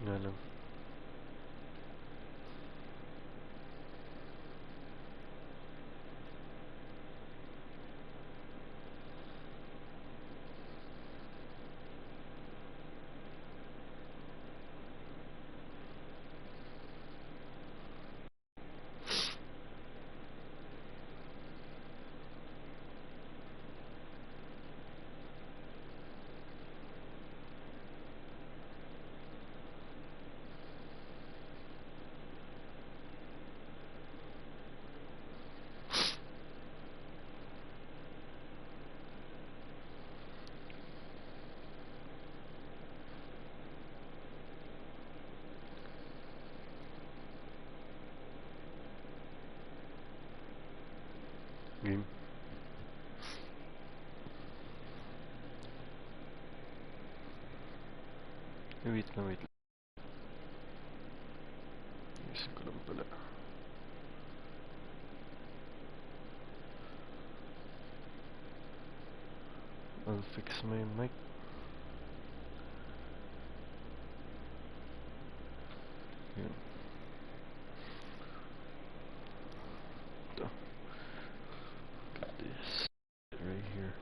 Nga lang. Game. Wait lang, wait lang. Isip ko lang pala. I'll fix my mic. Yun. Ito. Got this right here.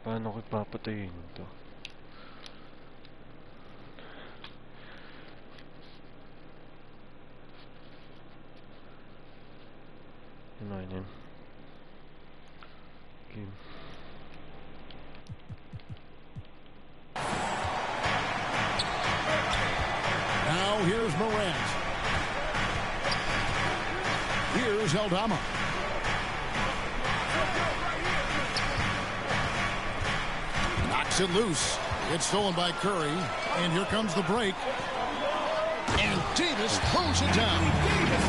Paano ko ipapatayin ito? Ano yan? Game. Now here's Morant. Here's Aldama. Knocks it loose. It's stolen by Curry. And here comes the break. And Davis throws it down.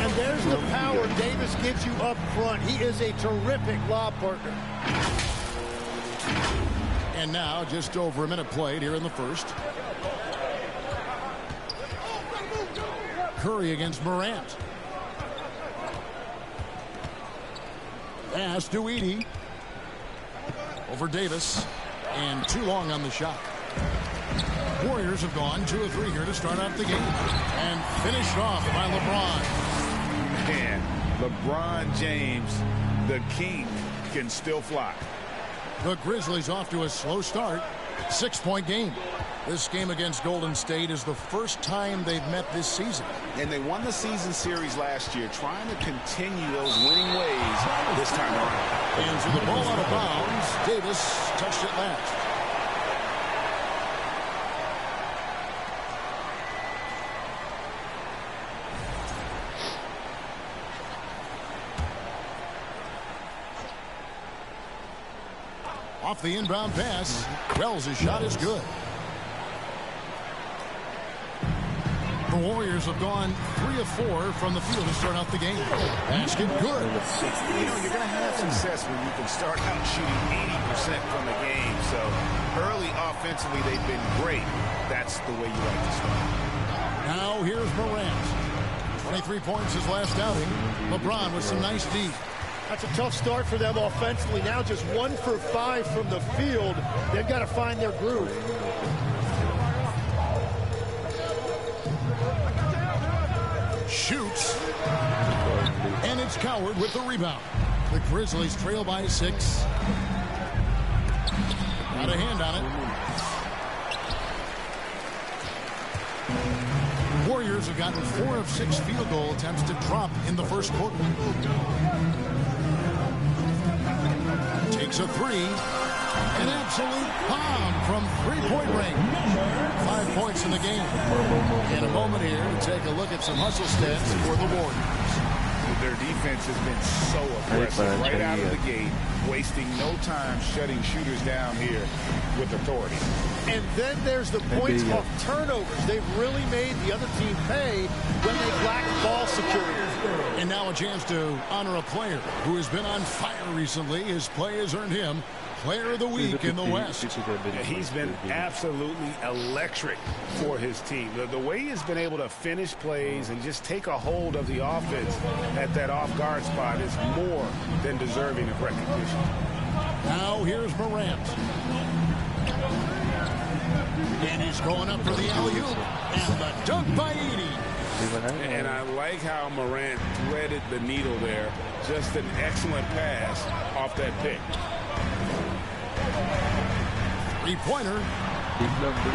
And there's the power Davis gives you up front. He is a terrific lob partner. And now just over a minute played here in the first. Curry against Morant. Pass to Edie. Over Davis. And too long on the shot. Warriors have gone 2 of 3 here to start out the game. And finished off by LeBron. Man, LeBron James, the king, can still fly. The Grizzlies off to a slow start. 6-point game. This game against Golden State is the first time they've met this season. And they won the season series last year, trying to continue those winning ways this time around. And to the ball out of bounds, Davis touched it last. Off the inbound pass, Wells' shot is good. The Warriors have gone 3 of 4 from the field to start out the game. Basket good. You know, you're going to have success when you can start out shooting 80% from the game. So early offensively, they've been great. That's the way you like to start. Now here's Morant. 23 points his last outing. LeBron with some nice D. That's a tough start for them offensively. Now just 1 for 5 from the field. They've got to find their groove. Shoots. And it's Coward with the rebound. The Grizzlies trail by 6. Got a hand on it. Warriors have gotten 4 of 6 field goal attempts to drop in the first quarter. Takes a 3. An absolute bomb from 3-point range. 5 points in the game. In a moment here to take a look at some hustle stats for the Warriors. Their defense has been so aggressive right out of the gate, wasting no time shutting shooters down here with authority. And then there's the points off turnovers. They've really made the other team pay when they lack ball security. And now a chance to honor a player who has been on fire recently. His play has earned him Player of the week in the West. He's been absolutely electric for his team. The way he's been able to finish plays and just take a hold of the offense at that off-guard spot is more than deserving of recognition. Now here's Morant. And he's going up for the alley-oop. And the dunk by Edey. And I like how Morant threaded the needle there. Just an excellent pass off that pick. Three-pointer.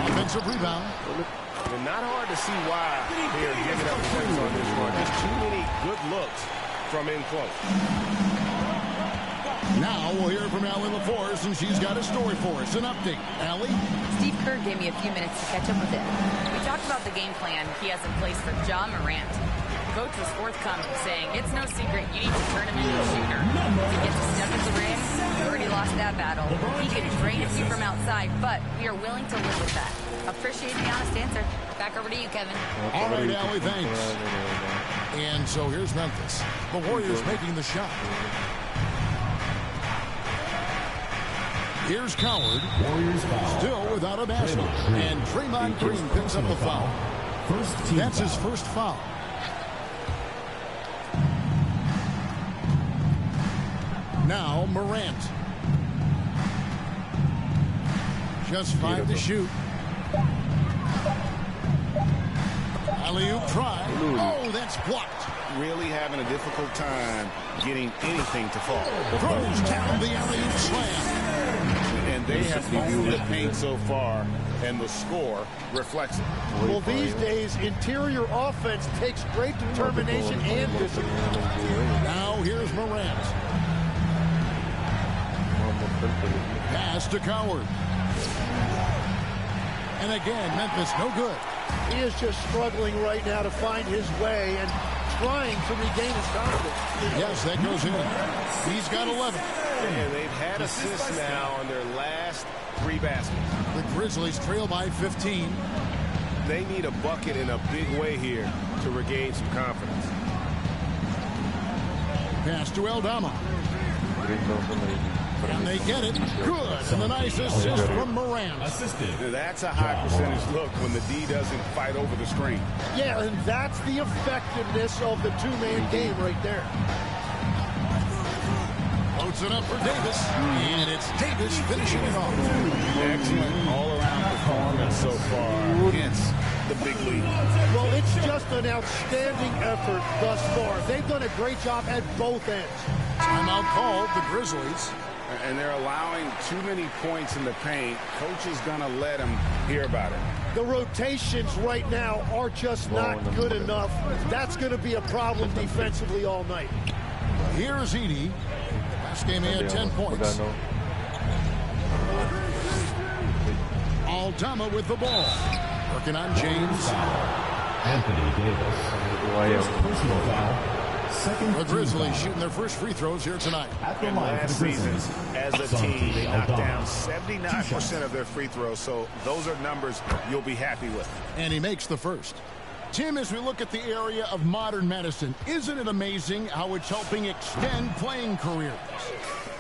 Offensive rebound. And not hard to see why they are giving up points on this one. Just too many good looks from in close. Now we'll hear from Allie LaForce, and she's got a story for us. An update. Allie? Steve Kerr gave me a few minutes to catch up with it. We talked about the game plan he has in place for Ja Morant. The coach was forthcoming, saying, it's no secret you need to turn him into a shooter. If he gets a step at the rim, you already lost that battle. He can drain it you from outside, but we are willing to live with that. Appreciate the honest answer. Back over to you, Kevin. All right, Allie, thanks. And so here's Memphis. The Warriors making the shot. Here's Coward. Still without a basket. And Draymond Green picks up the foul. That's his first foul. Now Morant. Just 5 to shoot. Alley-oop try. Oh, that's blocked. Really having a difficult time getting anything to fall. Throws down the alley-oop slam. And they have owned the paint so far, and the score reflects it. Well, these days, interior offense takes great determination and discipline. Now here's Morant. Pass to Coward. And again, Memphis no good. He is just struggling right now to find his way and trying to regain his confidence. Yes, that goes in. He's got 11. And they've had assists now on their last 3 baskets. The Grizzlies trail by 15. They need a bucket in a big way here to regain some confidence. Pass to Aldama. And they get it. Good. And a nice assist from Morant. That's a high percentage look when the D doesn't fight over the screen. Yeah, and that's the effectiveness of the two-man game right there. Loads it up for Davis. And it's Davis finishing it off. Excellent all-around performance so far against the big lead. Well, it's just an outstanding effort thus far. They've done a great job at both ends. Timeout called, the Grizzlies. And they're allowing too many points in the paint. Coach is going to let them hear about it. The rotations right now are just not good enough. That's going to be a problem defensively all night. Here's Edey. Last game he had 10 points. Aldama with the ball. Working on James. Anthony Davis. Personal foul. The Grizzlies shooting their first free throws here tonight. And last season, as a team, they knocked down 79% of their free throws, so those are numbers you'll be happy with. And he makes the first. Tim, as we look at the area of modern medicine, isn't it amazing how it's helping extend playing careers?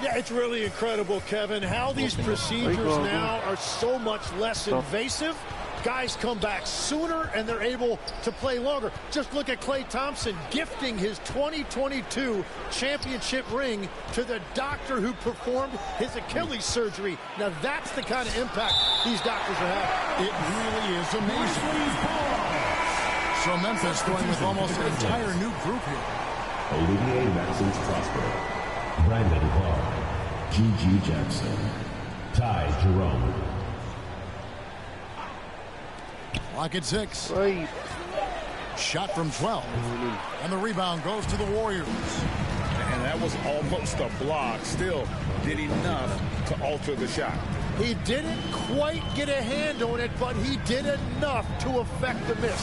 Yeah, it's really incredible, Kevin, how these procedures now are so much less invasive. Guys come back sooner, and they're able to play longer. Just look at Klay Thompson gifting his 2022 championship ring to the doctor who performed his Achilles surgery. Now, that's the kind of impact these doctors are having. It really is amazing. So Memphis going with almost an entire new group here. Olivier Maxence Prosper. Brandon Clark. G.G. Jackson. Ty Jerome. Clock at 6. Shot from 12. And the rebound goes to the Warriors. And that was almost a block. Still did enough to alter the shot. He didn't quite get a hand on it, but he did enough to affect the miss.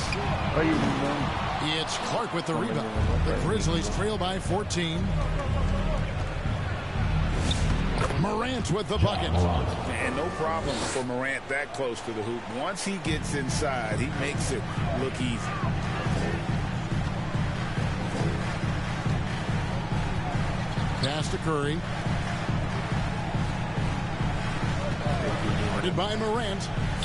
It's Clark with the rebound. The Grizzlies trail by 14. Morant with the bucket. And no problem for Morant that close to the hoop. Once he gets inside, he makes it look easy. Pass to Curry. Guarded by Morant.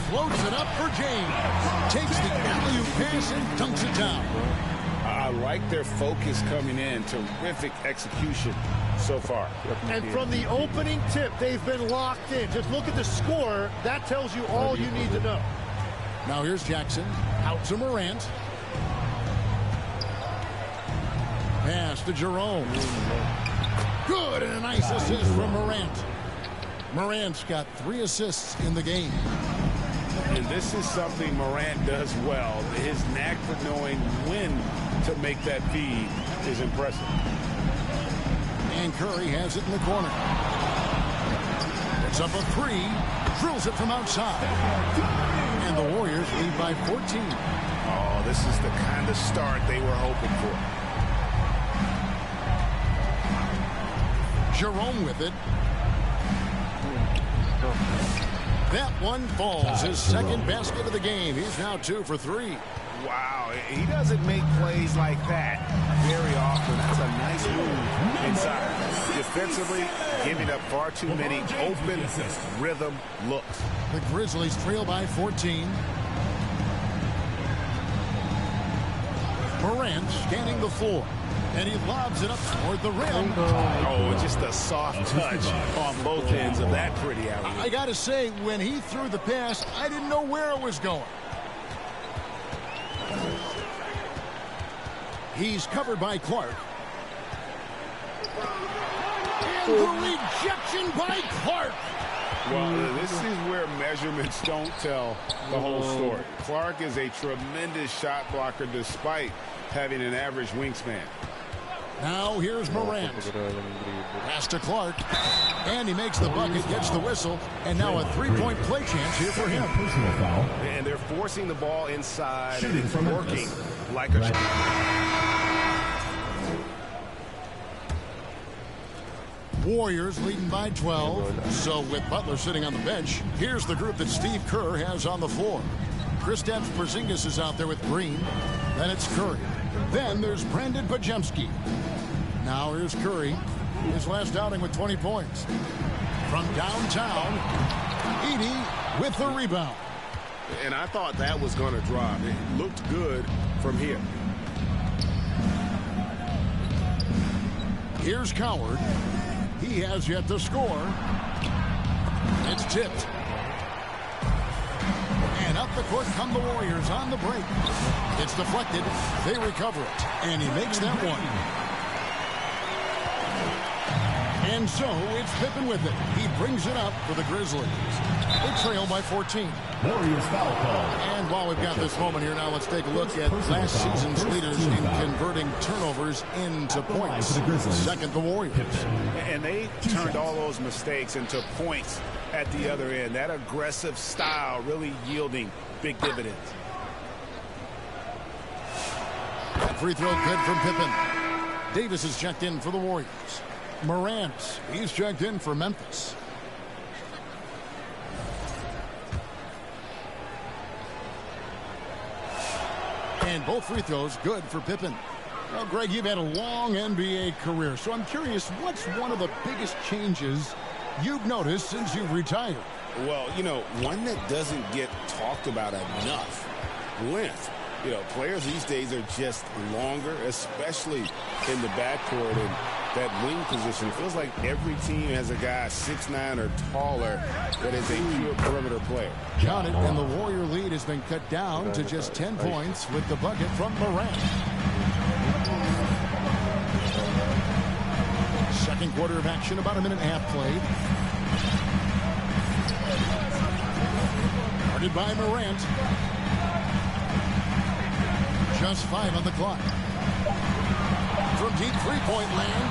Floats it up for James. Takes the alley-oop pass and dunks it down. I like their focus coming in. Terrific execution so far. And from the opening tip, they've been locked in. Just look at the score. That tells you all you need to know. Now here's Jackson. Out to Morant. Pass to Jerome. Good, and a nice assist from Morant. Morant's got 3 assists in the game. And this is something Morant does well. His knack for knowing when to make that feed is impressive. And Curry has it in the corner. It's up a 3. Drills it from outside. And the Warriors lead by 14. Oh, this is the kind of start they were hoping for. Jerome with it. That one falls. His second basket of the game. He's now 2 for 3. Wow, he doesn't make plays like that very often. That's a nice move inside. Defensively, giving up far too many open rhythm looks. The Grizzlies trail by 14. Morant scanning the floor. And he lobs it up toward the rim. Oh, just a soft touch on both ends of that pretty alley. I got to say, when he threw the pass, I didn't know where it was going. He's covered by Clark. And the rejection by Clark. Well, this is where measurements don't tell the whole story. Clark is a tremendous shot blocker despite having an average wingspan. Now here's Morant. Pass to Clark. And he makes the bucket, gets the whistle. And now a 3-point play chance here for him. Personal foul. And they're forcing the ball inside, and it's working like a... Warriors leading by 12. So with Butler sitting on the bench, here's the group that Steve Kerr has on the floor. Kristaps Porzingis is out there with Green. Then it's Curry. Then there's Brandon Podziemski. Now here's Curry. His last outing with 20 points. From downtown, Edey with the rebound. And I thought that was going to drop. It looked good from here. Here's Coward. He has yet to score. It's tipped. And up the court come the Warriors on the break. It's deflected. They recover it. And he makes that one. And so it's Pippen with it. He brings it up for the Grizzlies. They trail by 14. Warriors foul call. And while we've got this moment here now, let's take a look at last season's leaders in converting turnovers into points. Second, the Warriors. And they turned all those mistakes into points at the other end. That aggressive style really yielding big dividends. That free throw good from Pippen. Davis is checked in for the Warriors. Morant, he's checked in for Memphis. And both free throws good for Pippen. Well, Greg, you've had a long NBA career, so I'm curious, what's one of the biggest changes you've noticed since you've retired? Well, you know, one that doesn't get talked about enough, length. You know, players these days are just longer, especially in the backcourt, and that wing position. It feels like every team has a guy 6'9" or taller that is a pure perimeter player. Got it, and the Warrior lead has been cut down to just 10 points with the bucket from Morant. Second quarter of action, about a minute and a half played. Guarded by Morant. Just 5 on the clock. From deep three-point land,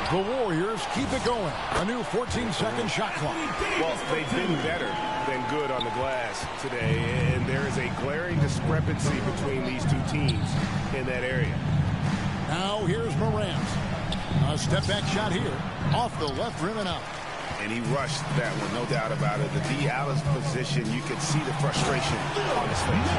the Warriors keep it going. A new 14-second shot clock. Well, they've been better than good on the glass today, and there is a glaring discrepancy between these two teams in that area. Now here's Morant. A step-back shot here, off the left rim and out. And he rushed that one, no doubt about it. The D out of position, you could see the frustration on his face.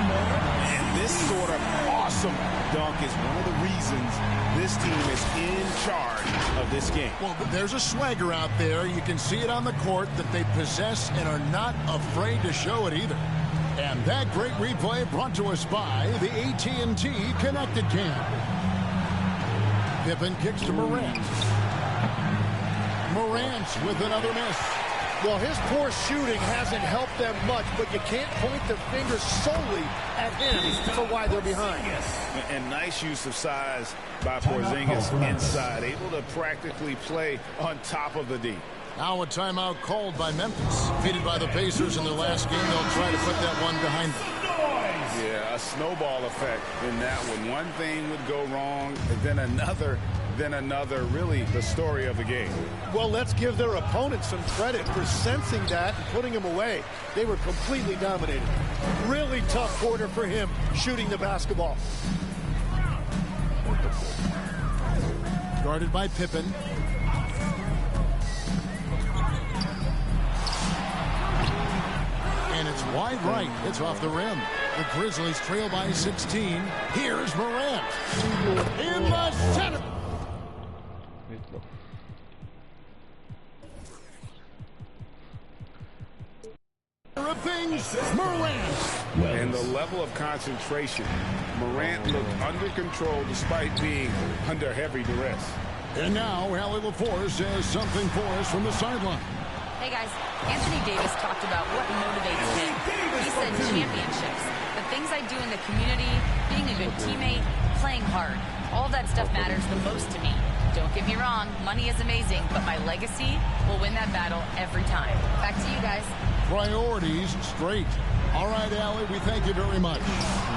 And this sort of awesome dunk is one of the reasons this team is in charge of this game. Well, there's a swagger out there. You can see it on the court that they possess and are not afraid to show it either. And that great replay brought to us by the AT&T Connected Cam. Pippen kicks to Morant. Morant with another miss. Well, his poor shooting hasn't helped them much, but you can't point the finger solely at him for why they're behind. And nice use of size by Porzingis inside, able to practically play on top of the D. Now a timeout called by Memphis. Defeated by the Pacers in their last game, they'll try to put that one behind them. Yeah, a snowball effect in that one. One thing would go wrong, then another, really the story of the game. Well, let's give their opponents some credit for sensing that and putting him away. They were completely dominated. Really tough quarter for him shooting the basketball. Guarded by Pippen. And it's wide right. It's off the rim. The Grizzlies trail by 16. Here's Morant. In the center. Of things, Morant. And the level of concentration. Morant looked under control despite being under heavy duress. And now Allie LaForce has something for us from the sideline. Hey guys, Anthony Davis talked about what motivates him. He said championships, the things I do in the community, being a good teammate, playing hard. All that stuff matters the most to me. Don't get me wrong, money is amazing, but my legacy will win that battle every time. Back to you guys. Priorities straight. All right, Allie, we thank you very much.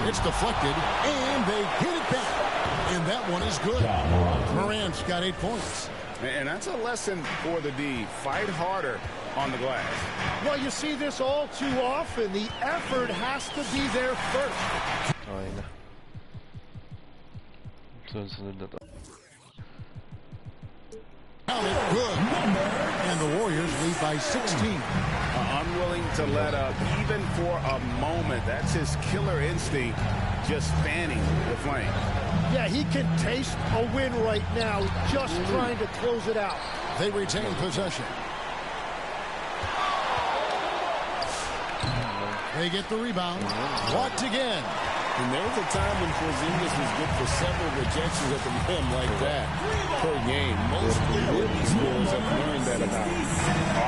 It's deflected, and they hit it back. And that one is good. Morant's got 8 points. And that's a lesson for the D. Fight harder on the glass. Well, you see this all too often. The effort has to be there first. Aynen. Counted good. And the Warriors lead by 16. Unwilling to let up even for a moment. That's his killer instinct, just fanning the flame. Yeah, he can taste a win right now, just trying to close it out. They retain possession. They get the rebound. Blocked again. And there was a time when Porzingis was good for several rejections at the rim like that per game. Most rookie scorers have learned that about him.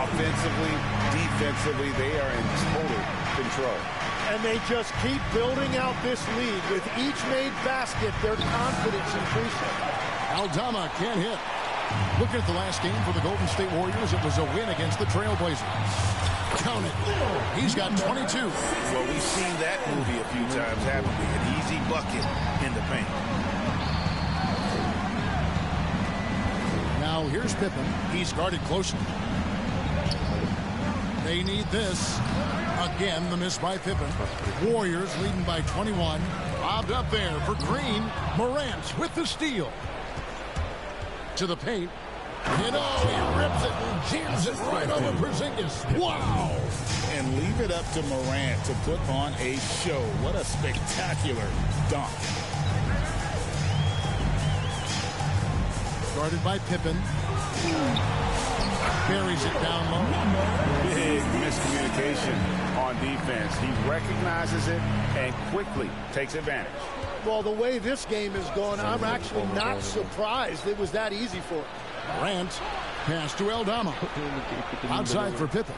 Offensively, defensively, they are in total control. And they just keep building out this lead. With each made basket, their confidence increasing. Aldama can't hit. Looking at the last game for the Golden State Warriors, it was a win against the Trailblazers. Count it. He's got 22. Well, we've seen that movie a few times, haven't we? An easy bucket in the paint. Now here's Pippen. He's guarded closely. They need this. Again, the miss by Pippen. Warriors leading by 21. Lobbed up there for Green. Morant with the steal. To the paint. You know, he rips it and jams it right over Porzingis. Wow! And leave it up to Morant to put on a show. What a spectacular dunk. Guarded by Pippen. Buries it down low. Big miscommunication on defense. He recognizes it and quickly takes advantage. Well, the way this game is going, I'm actually not surprised it was that easy for him. Morant, pass to Aldama. Outside for Pippen.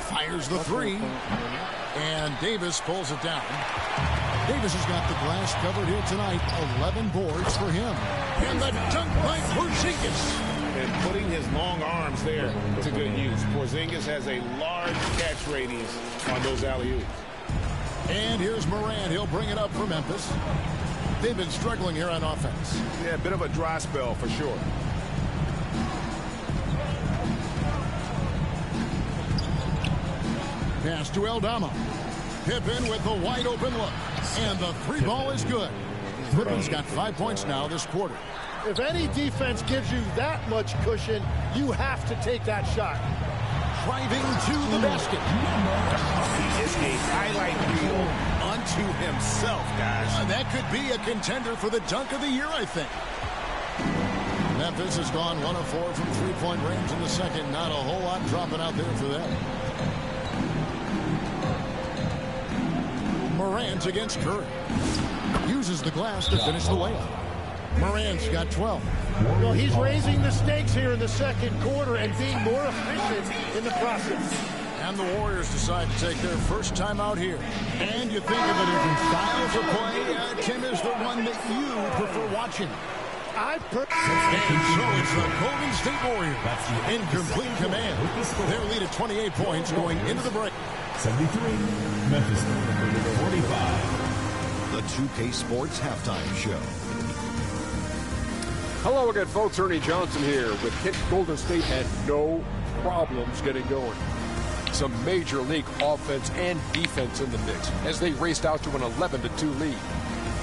Fires the three. And Davis pulls it down. Davis has got the glass covered here tonight. 11 boards for him. And the dunk by Porzingis. And putting his long arms there to good use. Porzingis has a large catch ratings on those alley-oops. And here's Morant. He'll bring it up for Memphis. They've been struggling here on offense. Yeah, a bit of a dry spell for sure. Pass to Aldama. Pippen with the wide open look. And the three ball is good. Pippen's got 5 points now this quarter. If any defense gives you that much cushion, you have to take that shot. Driving to the basket. He is a highlight reel unto himself, guys. That could be a contender for the dunk of the year, I think. Memphis has gone 1 of 4 from three-point range in the second. Not a whole lot dropping out there for them. Morant against Curry. Uses the glass to finish the layup. Morant's got 12. Well, he's raising the stakes here in the second quarter and being more efficient in the process. And the Warriors decide to take their first time out here. And you think of a different style for play. Tim is the one that you prefer watching. And so it's the Golden State Warriors in complete command. Their lead at 28 points going into the break. 73, Memphis 45. The 2K Sports Halftime Show. Hello again, folks. Ernie Johnson here with Kent. Golden State had no problems getting going. Some major league offense and defense in the mix as they raced out to an 11-2 lead.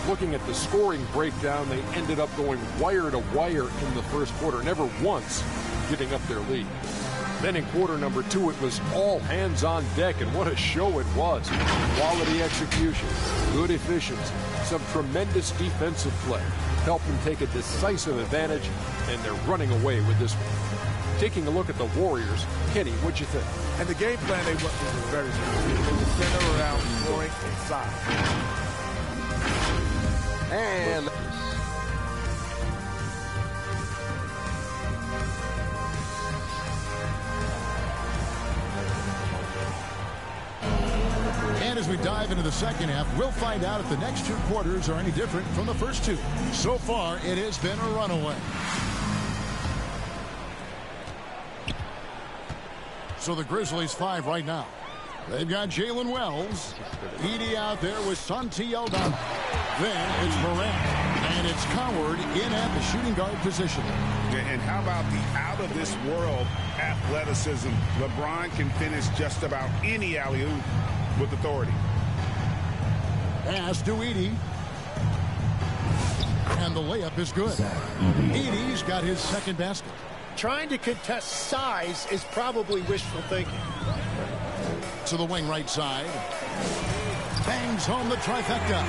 Looking at the scoring breakdown, they ended up going wire to wire in the first quarter, never once giving up their lead. Then in quarter number 2, it was all hands on deck, and what a show it was. Quality execution, good efficiency, some tremendous defensive play helped them take a decisive advantage, and they're running away with this one. Taking a look at the Warriors, Kenny, what'd you think? And the game plan they went with was very simple. They would center around scoring inside. And as we dive into the second half, we'll find out if the next 2 quarters are any different from the first 2. So far, it has been a runaway. So the Grizzlies 5 right now. They've got Jalen Wells. Edey out there with Santi Aldama. Then it's Morant. And it's Coward in at the shooting guard position. And how about the out-of-this-world athleticism? LeBron can finish just about any alley-oop with authority. Pass to Edey. And the layup is good. Edey's got his second basket. Trying to contest size is probably wishful thinking. To the wing right side. Bangs home the trifecta.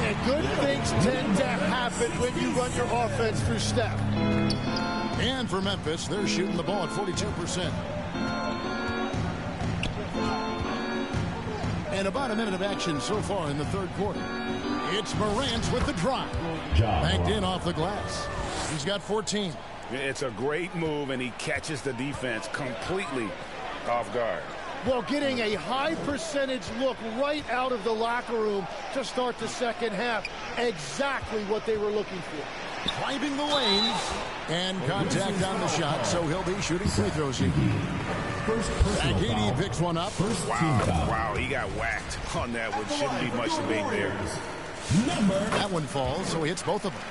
And good things tend to happen when you run your offense through Steph. And for Memphis, they're shooting the ball at 42%. And about a minute of action so far in the third quarter. It's Morant with the drive. Banked in off the glass. He's got 14. It's a great move, and he catches the defense completely off guard. Well, getting a high percentage look right out of the locker room to start the second half. Exactly what they were looking for. Driving the lanes. And contact on the shot, so he'll be shooting free throws. Edey picks one up. Wow, he got whacked on that one. Shouldn't be much debate there. That one falls, so he hits both of them.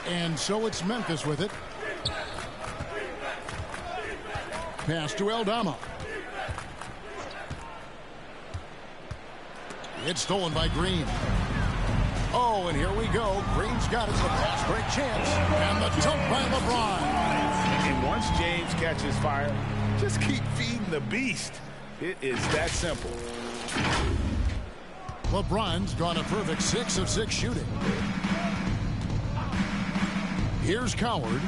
And so it's Memphis with it. Pass to Aldama. It's stolen by Green. Oh, and here we go. Green's got it. The pass break chance. And the dunk by LeBron. And once James catches fire, just keep feeding the beast. It is that simple. LeBron's drawn a perfect 6 of 6 shooting. Here's Coward.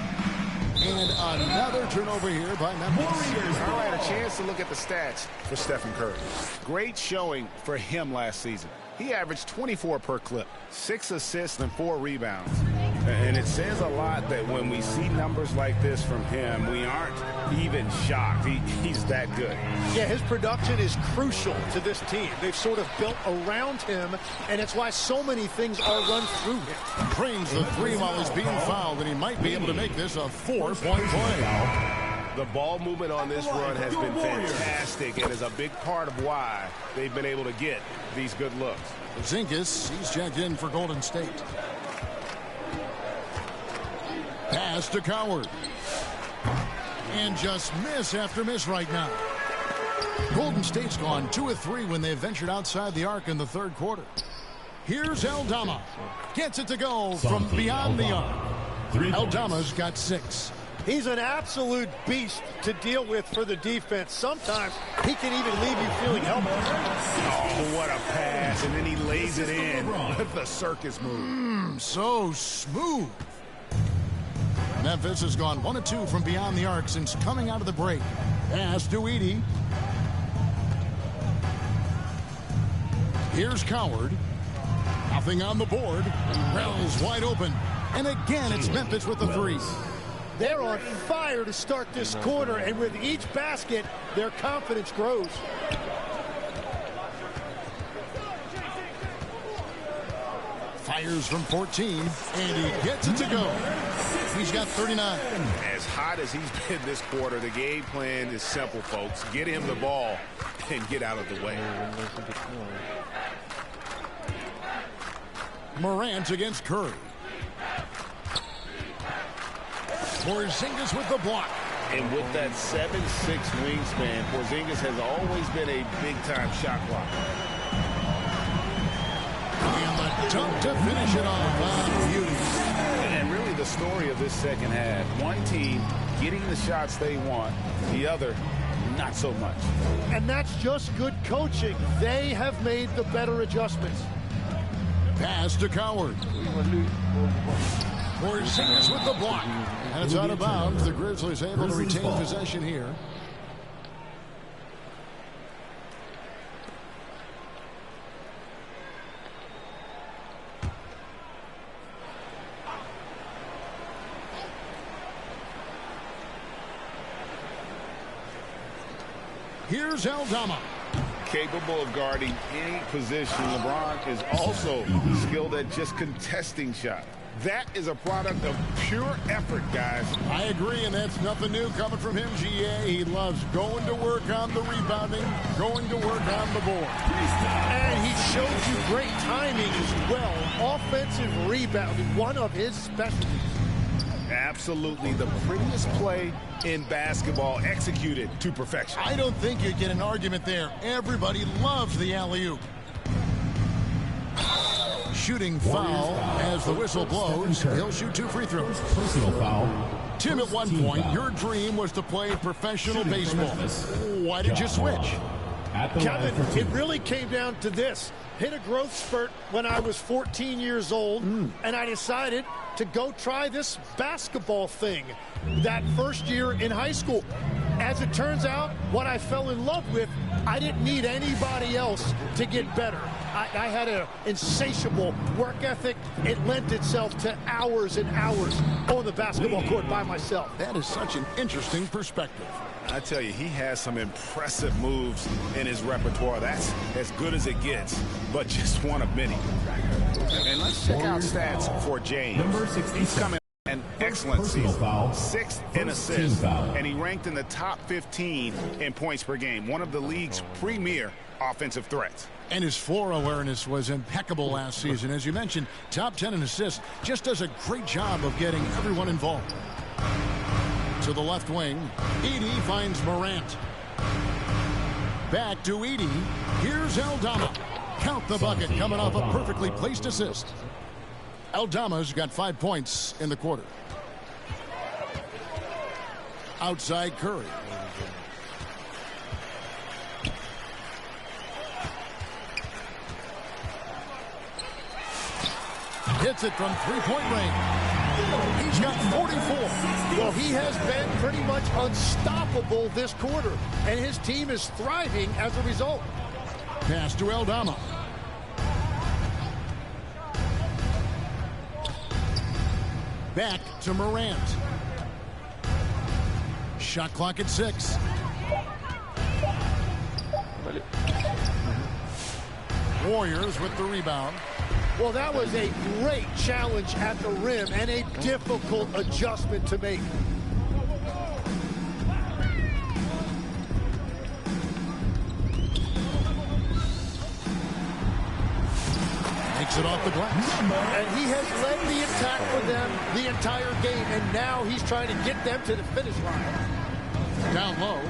And another turnover here by Memphis. I had a chance to look at the stats for Stephen Curry. Great showing for him last season. He averaged 24 per clip, 6 assists and 4 rebounds. And it says a lot that when we see numbers like this from him, we aren't even shocked. He's that good. Yeah, his production is crucial to this team. They've sort of built around him, and it's why so many things are run through him. Drains the 3 while he's being fouled, and he might be able to make this a 4-point play. The ball movement on this run has been fantastic and is a big part of why they've been able to get these good looks. Zinkas, he's checked in for Golden State. Pass to Coward. And just miss after miss right now. Golden State's gone 2 of 3 when they ventured outside the arc in the third quarter. Here's Aldama. Gets it to go from beyond the arc. Aldama's got 6. He's an absolute beast to deal with for the defense. Sometimes he can even leave you feeling helpless. Oh, what a pass, and then he lays it in with the circus move. So smooth. Memphis has gone 1 of 2 from beyond the arc since coming out of the break. Pass to Edey. Here's Coward. Nothing on the board. Wells wide open. And again, it's Memphis with the 3. They're on fire to start this quarter, and with each basket, their confidence grows. Fires from 14, and he gets it to go. He's got 39. As hot as he's been this quarter, the game plan is simple, folks. Get him the ball and get out of the way. Morant against Curry. Porzingis with the block. And with that 7'6" wingspan, Porzingis has always been a big-time shot blocker. And the dunk to finish it off. Beauty. And really the story of this second half, one team getting the shots they want, the other not so much. And that's just good coaching. They have made the better adjustments. Pass to Coward. Porzingis with the block. And it's out of bounds. The Grizzlies able to retain possession here. Here's Aldama. Capable of guarding any position. LeBron is also skilled at just contesting shots. That is a product of pure effort, guys. I agree, and that's nothing new coming from him, GA. He loves going to work on the rebounding, going to work on the board. And he shows you great timing as well. Offensive rebounding, one of his specialties. Absolutely the prettiest play in basketball, executed to perfection. I don't think you get an argument there. Everybody loves the alley-oop. Shooting foul as the whistle blows. He'll shoot 2 free throws. Personal foul. Tim, at one point, your dream was to play professional baseball. Why did you switch? Kevin, it really came down to this. Hit a growth spurt when I was 14 years old, and I decided to go try this basketball thing that first year in high school. As it turns out, what I fell in love with, I didn't need anybody else to get better. I had an insatiable work ethic. It lent itself to hours and hours on the basketball court by myself. That is such an interesting perspective. I tell you, he has some impressive moves in his repertoire. That's as good as it gets, but just one of many. And let's check out stats for James. Number 67. He's coming an excellent season. Foul. 6th in assists, and he ranked in the top 15 in points per game, one of the league's premier offensive threats. And his floor awareness was impeccable last season. As you mentioned, top 10 in assists. Just does a great job of getting everyone involved. To the left wing, Edey finds Morant. Back to Edey. Here's Aldama. Count the bucket, coming off a perfectly placed assist. Aldama's got 5 points in the quarter. Outside Curry. Hits it from three-point range. He's got 44. Well, he has been pretty much unstoppable this quarter, and his team is thriving as a result. Pass to Aldama. Back to Morant. Shot clock at 6. Warriors with the rebound. Well, that was a great challenge at the rim and a difficult adjustment to make. Takes it off the glass. And he has led the attack for them the entire game, and now he's trying to get them to the finish line. Down low.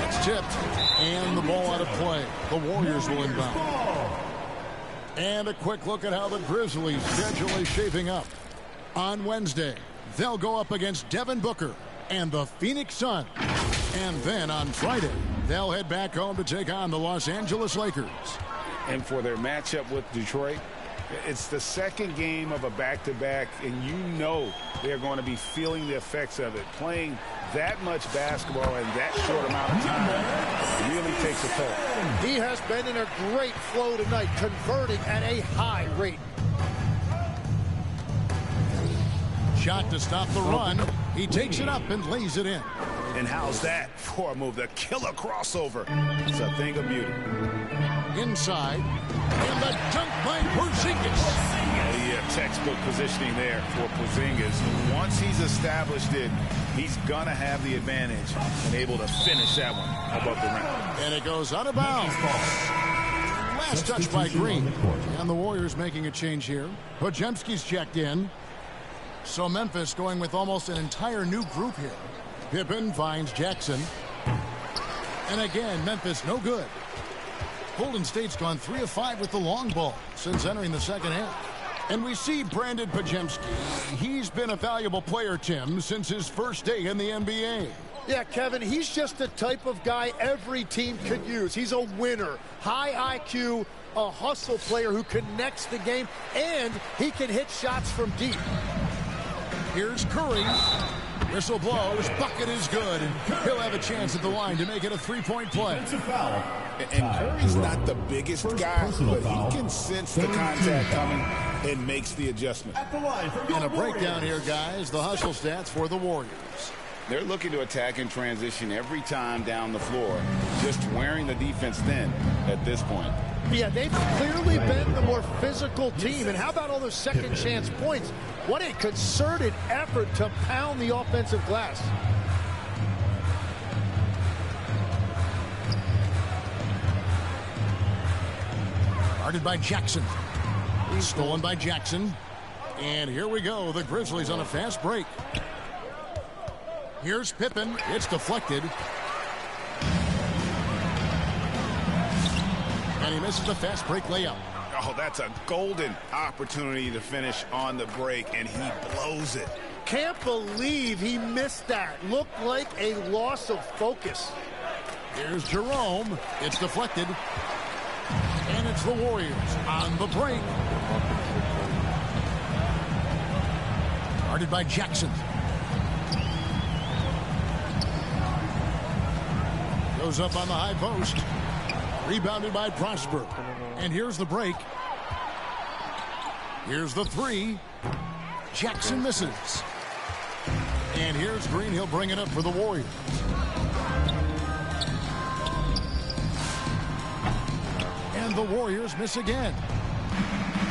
It's tipped. And the ball out of play. The Warriors will inbound. And a quick look at how the Grizzlies' schedule is shaping up. On Wednesday, they'll go up against Devin Booker and the Phoenix Suns. And then on Friday, they'll head back home to take on the Los Angeles Lakers. And for their matchup with Detroit, it's the second game of a back-to-back, and you know they're going to be feeling the effects of it. Playing that much basketball in that short amount of time really takes a toll. He has been in a great flow tonight, converting at a high rate. Shot to stop the run. He takes it up and lays it in. And how's that for a move? The killer crossover. It's a thing of beauty. Inside. And the dunk by Porzingis. Yeah, textbook positioning there for Porzingis. Once he's established it, he's going to have the advantage and able to finish that one above the rim. And it goes out of bounds. Last touch by Green. And the Warriors making a change here. Podziemski's checked in. So Memphis going with almost an entire new group here. Pippen finds Jackson. And again, Memphis no good. Golden State's gone 3 of 5 with the long ball since entering the second half. And we see Brandon Podziemski. He's been a valuable player, Tim, since his first day in the NBA. Yeah, Kevin, he's just the type of guy every team could use. He's a winner, high IQ, a hustle player who connects the game, and he can hit shots from deep. Here's Curry. Whistle blows. Bucket is good. And he'll have a chance at the line to make it a three-point play. And Curry's not the biggest guy, but he can sense the contact coming and makes the adjustment. And a breakdown here, guys. The hustle stats for the Warriors. They're looking to attack in transition every time down the floor, just wearing the defense thin at this point. Yeah, they've clearly been the more physical team. And how about all those second chance points? What a concerted effort to pound the offensive glass. Guarded by Jackson. Stolen by Jackson. And here we go. The Grizzlies on a fast break. Here's Pippen. It's deflected. And he misses the fast break layup. Oh, that's a golden opportunity to finish on the break, and he blows it. Can't believe he missed that. Looked like a loss of focus. Here's Jerome. It's deflected. And it's the Warriors on the break. Guarded by Jackson. Goes up on the high post. Rebounded by Prosper. And here's the break. Here's the three. Jackson misses. And here's Green. He'll bring it up for the Warriors. And the Warriors miss again.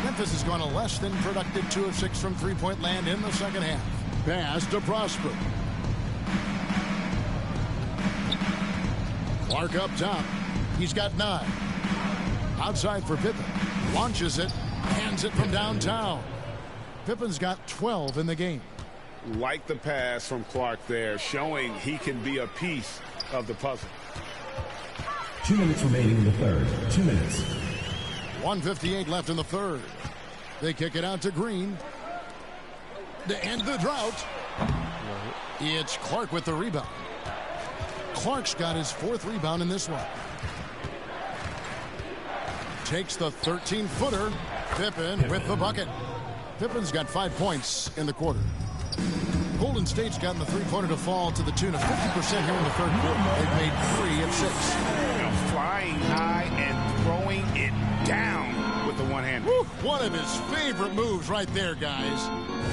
Memphis has gone a less than productive 2 of 6 from three-point land in the second half. Pass to Prosper. Clark up top. He's got 9. Outside for Pippen. Launches it. Hands it from downtown. Pippen's got 12 in the game. Like the pass from Clark there, showing he can be a piece of the puzzle. 2 minutes remaining in the third. 2 minutes. 1:58 left in the third. They kick it out to Green. To end the drought. It's Clark with the rebound. Clark's got his 4th rebound in this one. Takes the 13-footer. Pippen with the bucket. Pippen's got 5 points in the quarter. Golden State's gotten the three-pointer to fall to the tune of 50% here in the third quarter. They've made 3 of 6. Flying high and throwing it down with the one hand. One of his favorite moves right there, guys.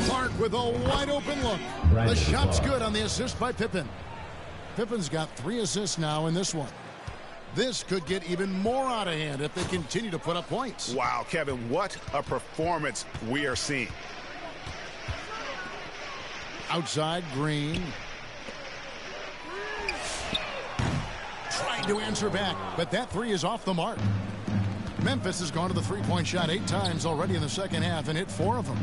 Clark with a wide-open look. The shot's good on the assist by Pippen. Pippen's got 3 assists now in this one. This could get even more out of hand if they continue to put up points. Wow, Kevin, what a performance we are seeing. Outside, Green. Trying to answer back, but that 3 is off the mark. Memphis has gone to the three-point shot 8 times already in the second half and hit 4 of them.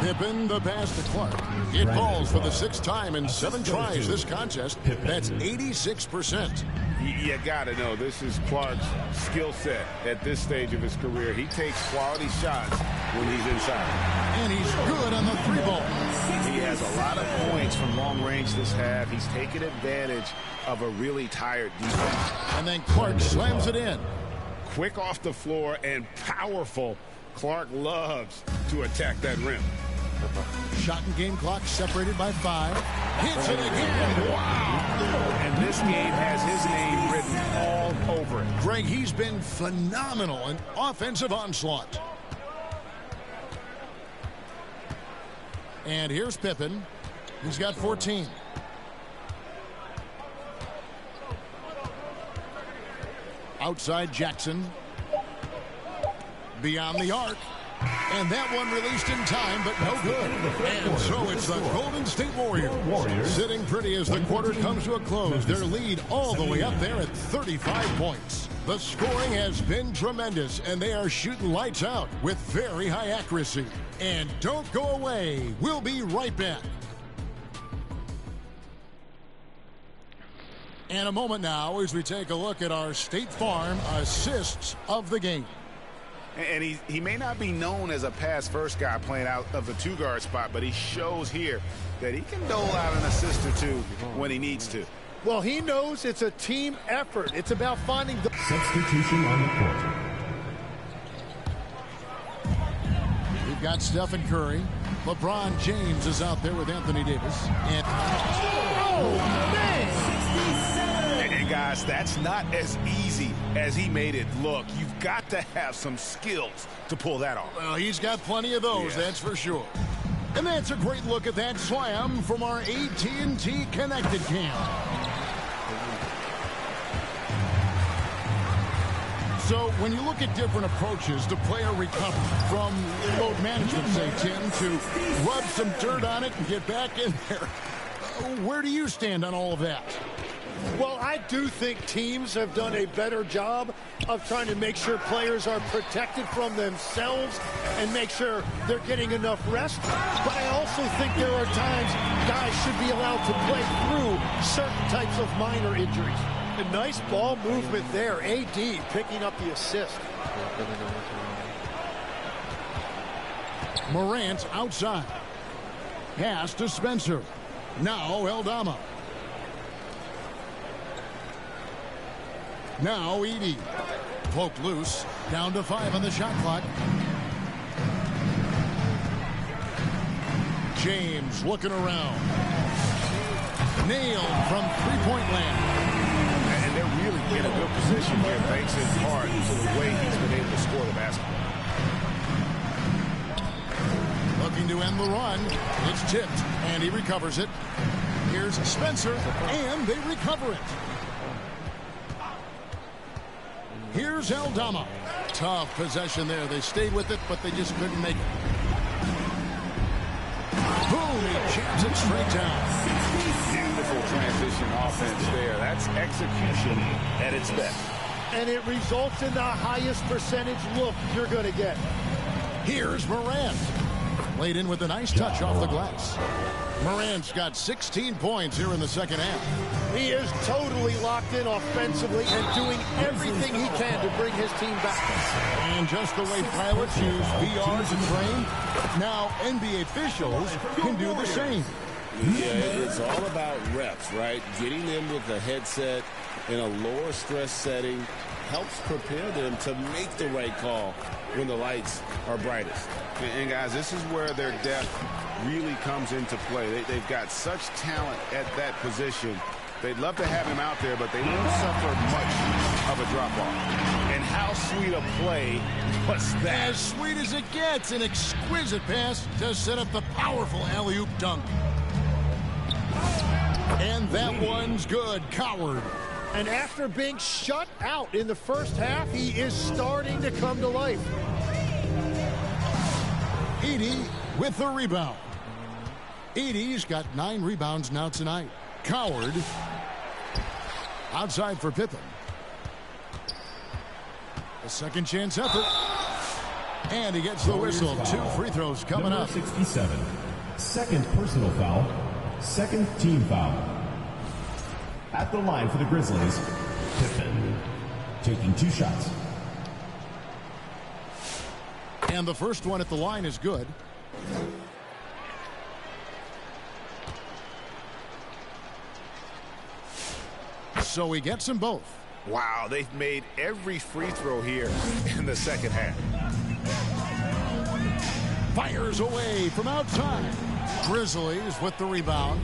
Pippen, the pass to Clark. It falls for the 6th time in 7 tries this contest. That's 86%. You got to know, this is Clark's skill set at this stage of his career. He takes quality shots when he's inside. And he's good on the 3-ball. He has a lot of points from long range this half. He's taken advantage of a really tired defense. And then Clark slams it in. Quick off the floor and powerful. Clark loves to attack that rim. Shot and game clock separated by 5. Hits it again. Wow. And this game has his name written all over it. Greg, he's been phenomenal in offensive onslaught. And here's Pippen. He's got 14. Outside Jackson. Beyond the arc. And that one released in time, but no good. And so it's the Golden State Warriors sitting pretty as the quarter comes to a close. Their lead all the way up there at 35 points. The scoring has been tremendous, and they are shooting lights out with very high accuracy. And don't go away. We'll be right back. And a moment now as we take a look at our State Farm assists of the game. And he may not be known as a pass-first guy playing out of the 2-guard spot, but he shows here that he can dole out an assist or two when he needs to. Well, he knows it's a team effort. It's about finding the Substitution on the court. We've got Stephen Curry. LeBron James is out there with Anthony Davis. And And guys, that's not as easy as he made it look. You've got to have some skills to pull that off. Well, he's got plenty of those, that's for sure. And that's a great look at that slam from our AT&T Connected Cam. So when you look at different approaches to player recovery, from load management, say, Tim, to rub some dirt on it and get back in there, where do you stand on all of that? Well, I do think teams have done a better job of trying to make sure players are protected from themselves and make sure they're getting enough rest. But I also think there are times guys should be allowed to play through certain types of minor injuries. A nice ball movement there. AD picking up the assist. Morant outside. Pass to Spencer. Now Eldama. Now Edey. Poked loose. Down to 5 on the shot clock. James looking around. Nailed from three-point land. And they're really in a good position here, thanks in part to the way he's been able to score the basketball. Looking to end the run. It's tipped, and he recovers it. Here's Spencer, and they recover it. Here's Eldama. Tough possession there. They stayed with it, but they just couldn't make it. Boom, he jams it straight down. Beautiful transition offense there. That's execution at its best. And it results in the highest percentage look you're going to get. Here's Morant. Laid in with a nice touch off the glass. Morant's got 16 points here in the second half. He is totally locked in offensively and doing everything he can to bring his team back. And just the way pilots use VR to train, now NBA officials can do the same. Yeah, it's all about reps, right? Getting them with a headset in a lower stress setting helps prepare them to make the right call when the lights are brightest. And guys, this is where their depth really comes into play. They've got such talent at that position. They'd love to have him out there, but they won't suffer much of a drop-off. And how sweet a play was that? As sweet as it gets, an exquisite pass to set up the powerful alley-oop dunk. And that one's good. Coward. And after being shut out in the first half, he is starting to come to life. Edey with the rebound. Edey's got 9 rebounds now tonight. Coward outside for Pippen. A second chance effort. And he gets the whistle. 2 free throws coming Number up. 67. Second personal foul. Second team foul. At the line for the Grizzlies, Pippen. Taking 2 shots. And the first one at the line is good. So he gets them both. Wow, they've made every free throw here in the second half. Fires away from outside. Grizzlies with the rebound.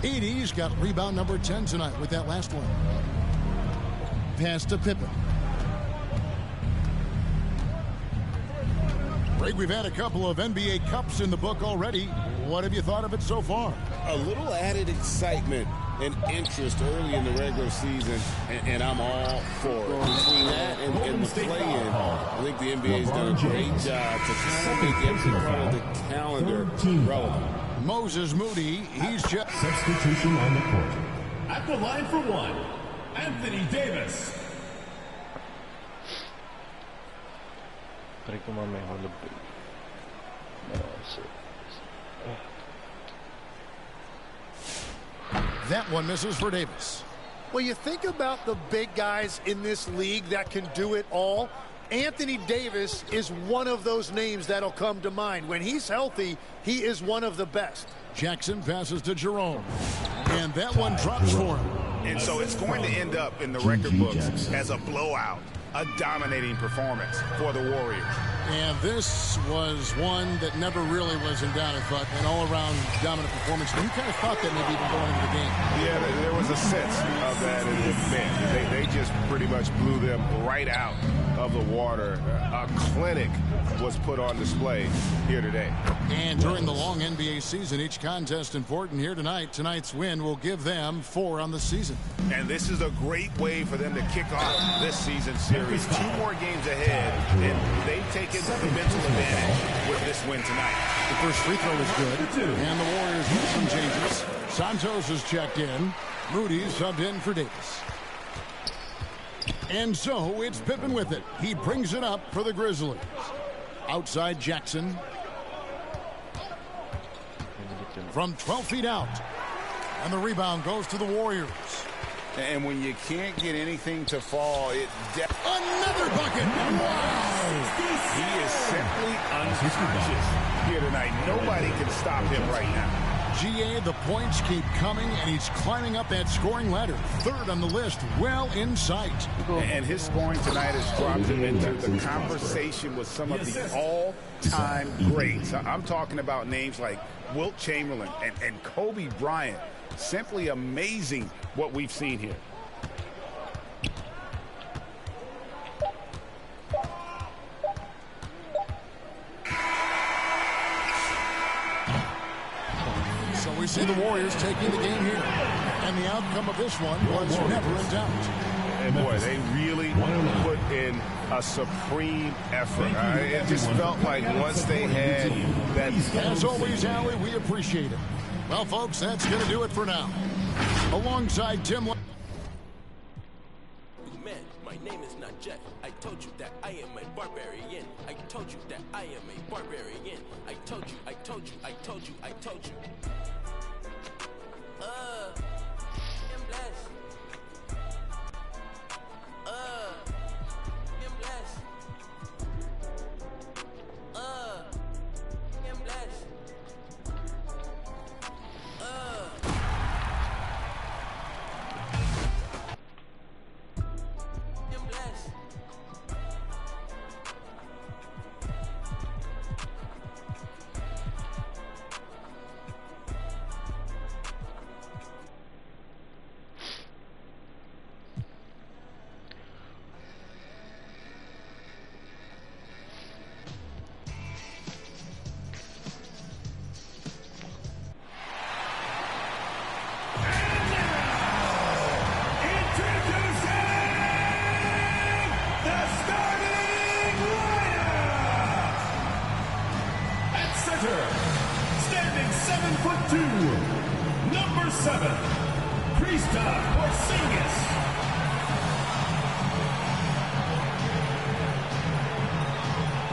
Edey's got rebound number 10 tonight with that last one. Pass to Pippen. Greg, we've had a couple of NBA Cups in the book already. What have you thought of it so far? A little added excitement and interest early in the regular season, and I'm all for it. Between that and the play-in, I think the NBA's done a great job to kind of make every part of the calendar relevant. Moses Moody, he's just... Substitution on the court. At the line for 1, Anthony Davis. Try ko mamaya hulog. That one misses for Davis. Well, you think about the big guys in this league that can do it all. Anthony Davis is one of those names that'll come to mind. When he's healthy, he is one of the best. Jackson passes to Jerome. And that one drops for him. And so it's going to end up in the record books as a blowout, a dominating performance for the Warriors. And this was one that never really was in doubt, I thought, an all-around dominant performance. You kind of thought that maybe even going into the game. Yeah, there was a sense of that in the bench. They just pretty much blew them right out of the water. A clinic was put on display here today. And during the long NBA season, each contest important here tonight. Tonight's win will give them 4 on the season. And this is a great way for them to kick off this season series. 2 more games ahead, and they've taken the mental advantage with this win tonight. The first free throw is good, and the Warriors make some changes. Santos is checked in. Moody subbed in for Davis. And so it's Pippen with it. He brings it up for the Grizzlies. Outside Jackson. From 12 feet out. And the rebound goes to the Warriors. And when you can't get anything to fall, another bucket! Wow! He is simply unconscious here tonight. Nobody can stop him right now. GA, the points keep coming, and he's climbing up that scoring ladder. 3rd on the list, well in sight. And his scoring tonight has dropped him into the conversation with some of the all-time greats. I'm talking about names like Wilt Chamberlain and Kobe Bryant. Simply amazing what we've seen here. So we see the Warriors taking the game here. And the outcome of this one was never in doubt. And boy, they really put in a supreme effort. It just felt like once they had that... As always, Allie, we appreciate it. Well, folks, that's going to do it for now. Alongside Tim... Man, my name is not Jet. I told you that I am a barbarian. I told you that I am a barbarian. I told you, I told you, I told you, I told you. I'm blessed. I'm blessed. I'm blessed. I'm blessed. Standing 7'2", number 7, Kristaps Porzingis.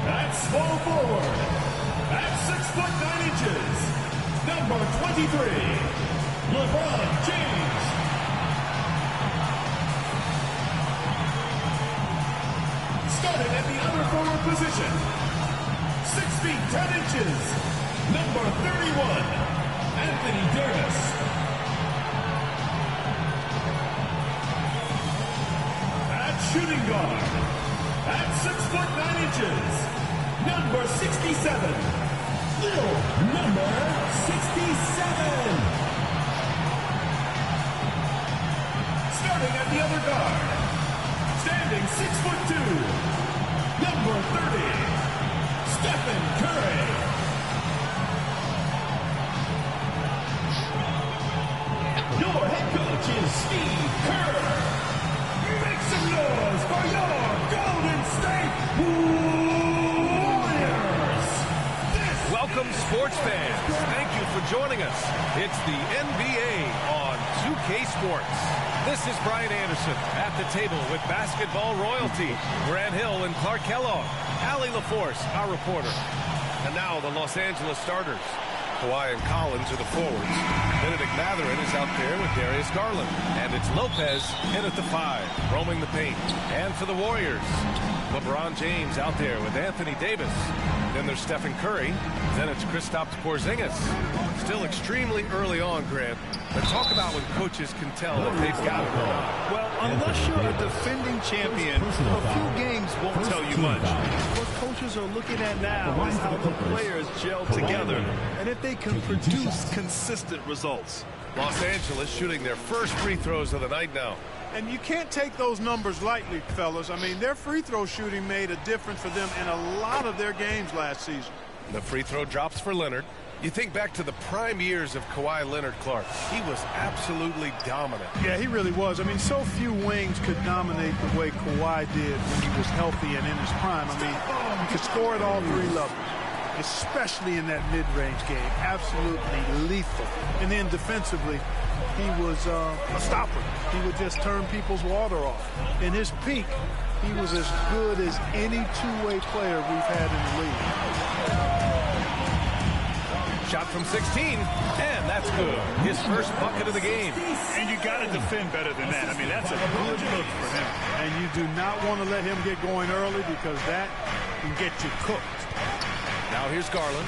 At small forward. At 6'9", number 23, LeBron James. Starting at the other forward position, 6 feet 10 inches, number 31, Anthony Davis. At shooting guard, at 6'9", number 67, Lil number 67. Starting at the other guard, standing 6'2", number 30, Stephen Curry. Your head coach is Steve Kerr. Make some noise for your Golden State Warriors. Welcome, sports fans. Thank you for joining us. It's the NBA on 2K Sports. This is Brian Anderson at the table with basketball royalty. Grant Hill and Clark Kellogg. Allie LaForce, our reporter. And now the Los Angeles starters. Kawhi and Collins are the forwards. Benedict Mathurin is out there with Darius Garland. And it's Lopez in at the 5, roaming the paint. And for the Warriors, LeBron James out there with Anthony Davis. Then there's Stephen Curry. Then it's Kristaps Porzingis. Still extremely early on, Grant. But talk about when coaches can tell if they've got it or not. Well, unless you're a defending champion, a few games won't tell you much. What coaches are looking at now is how the players gel together and if they can produce consistent results. Los Angeles shooting their first free throws of the night now. And you can't take those numbers lightly, fellas. I mean, their free throw shooting made a difference for them in a lot of their games last season. The free throw drops for Leonard. You think back to the prime years of Kawhi Leonard, Clark. He was absolutely dominant. Yeah, he really was. I mean, so few wings could dominate the way Kawhi did when he was healthy and in his prime. I mean, he could score at all 3 levels, especially in that mid-range game. Absolutely lethal. And then defensively, he was a stopper. He would just turn people's water off. In his peak, he was as good as any two-way player we've had in the league. Shot from 16, and that's good. His first bucket of the game. And you got to defend better than that. I mean, that's a good look for him. And you do not want to let him get going early because that can get you cooked. Now here's Garland.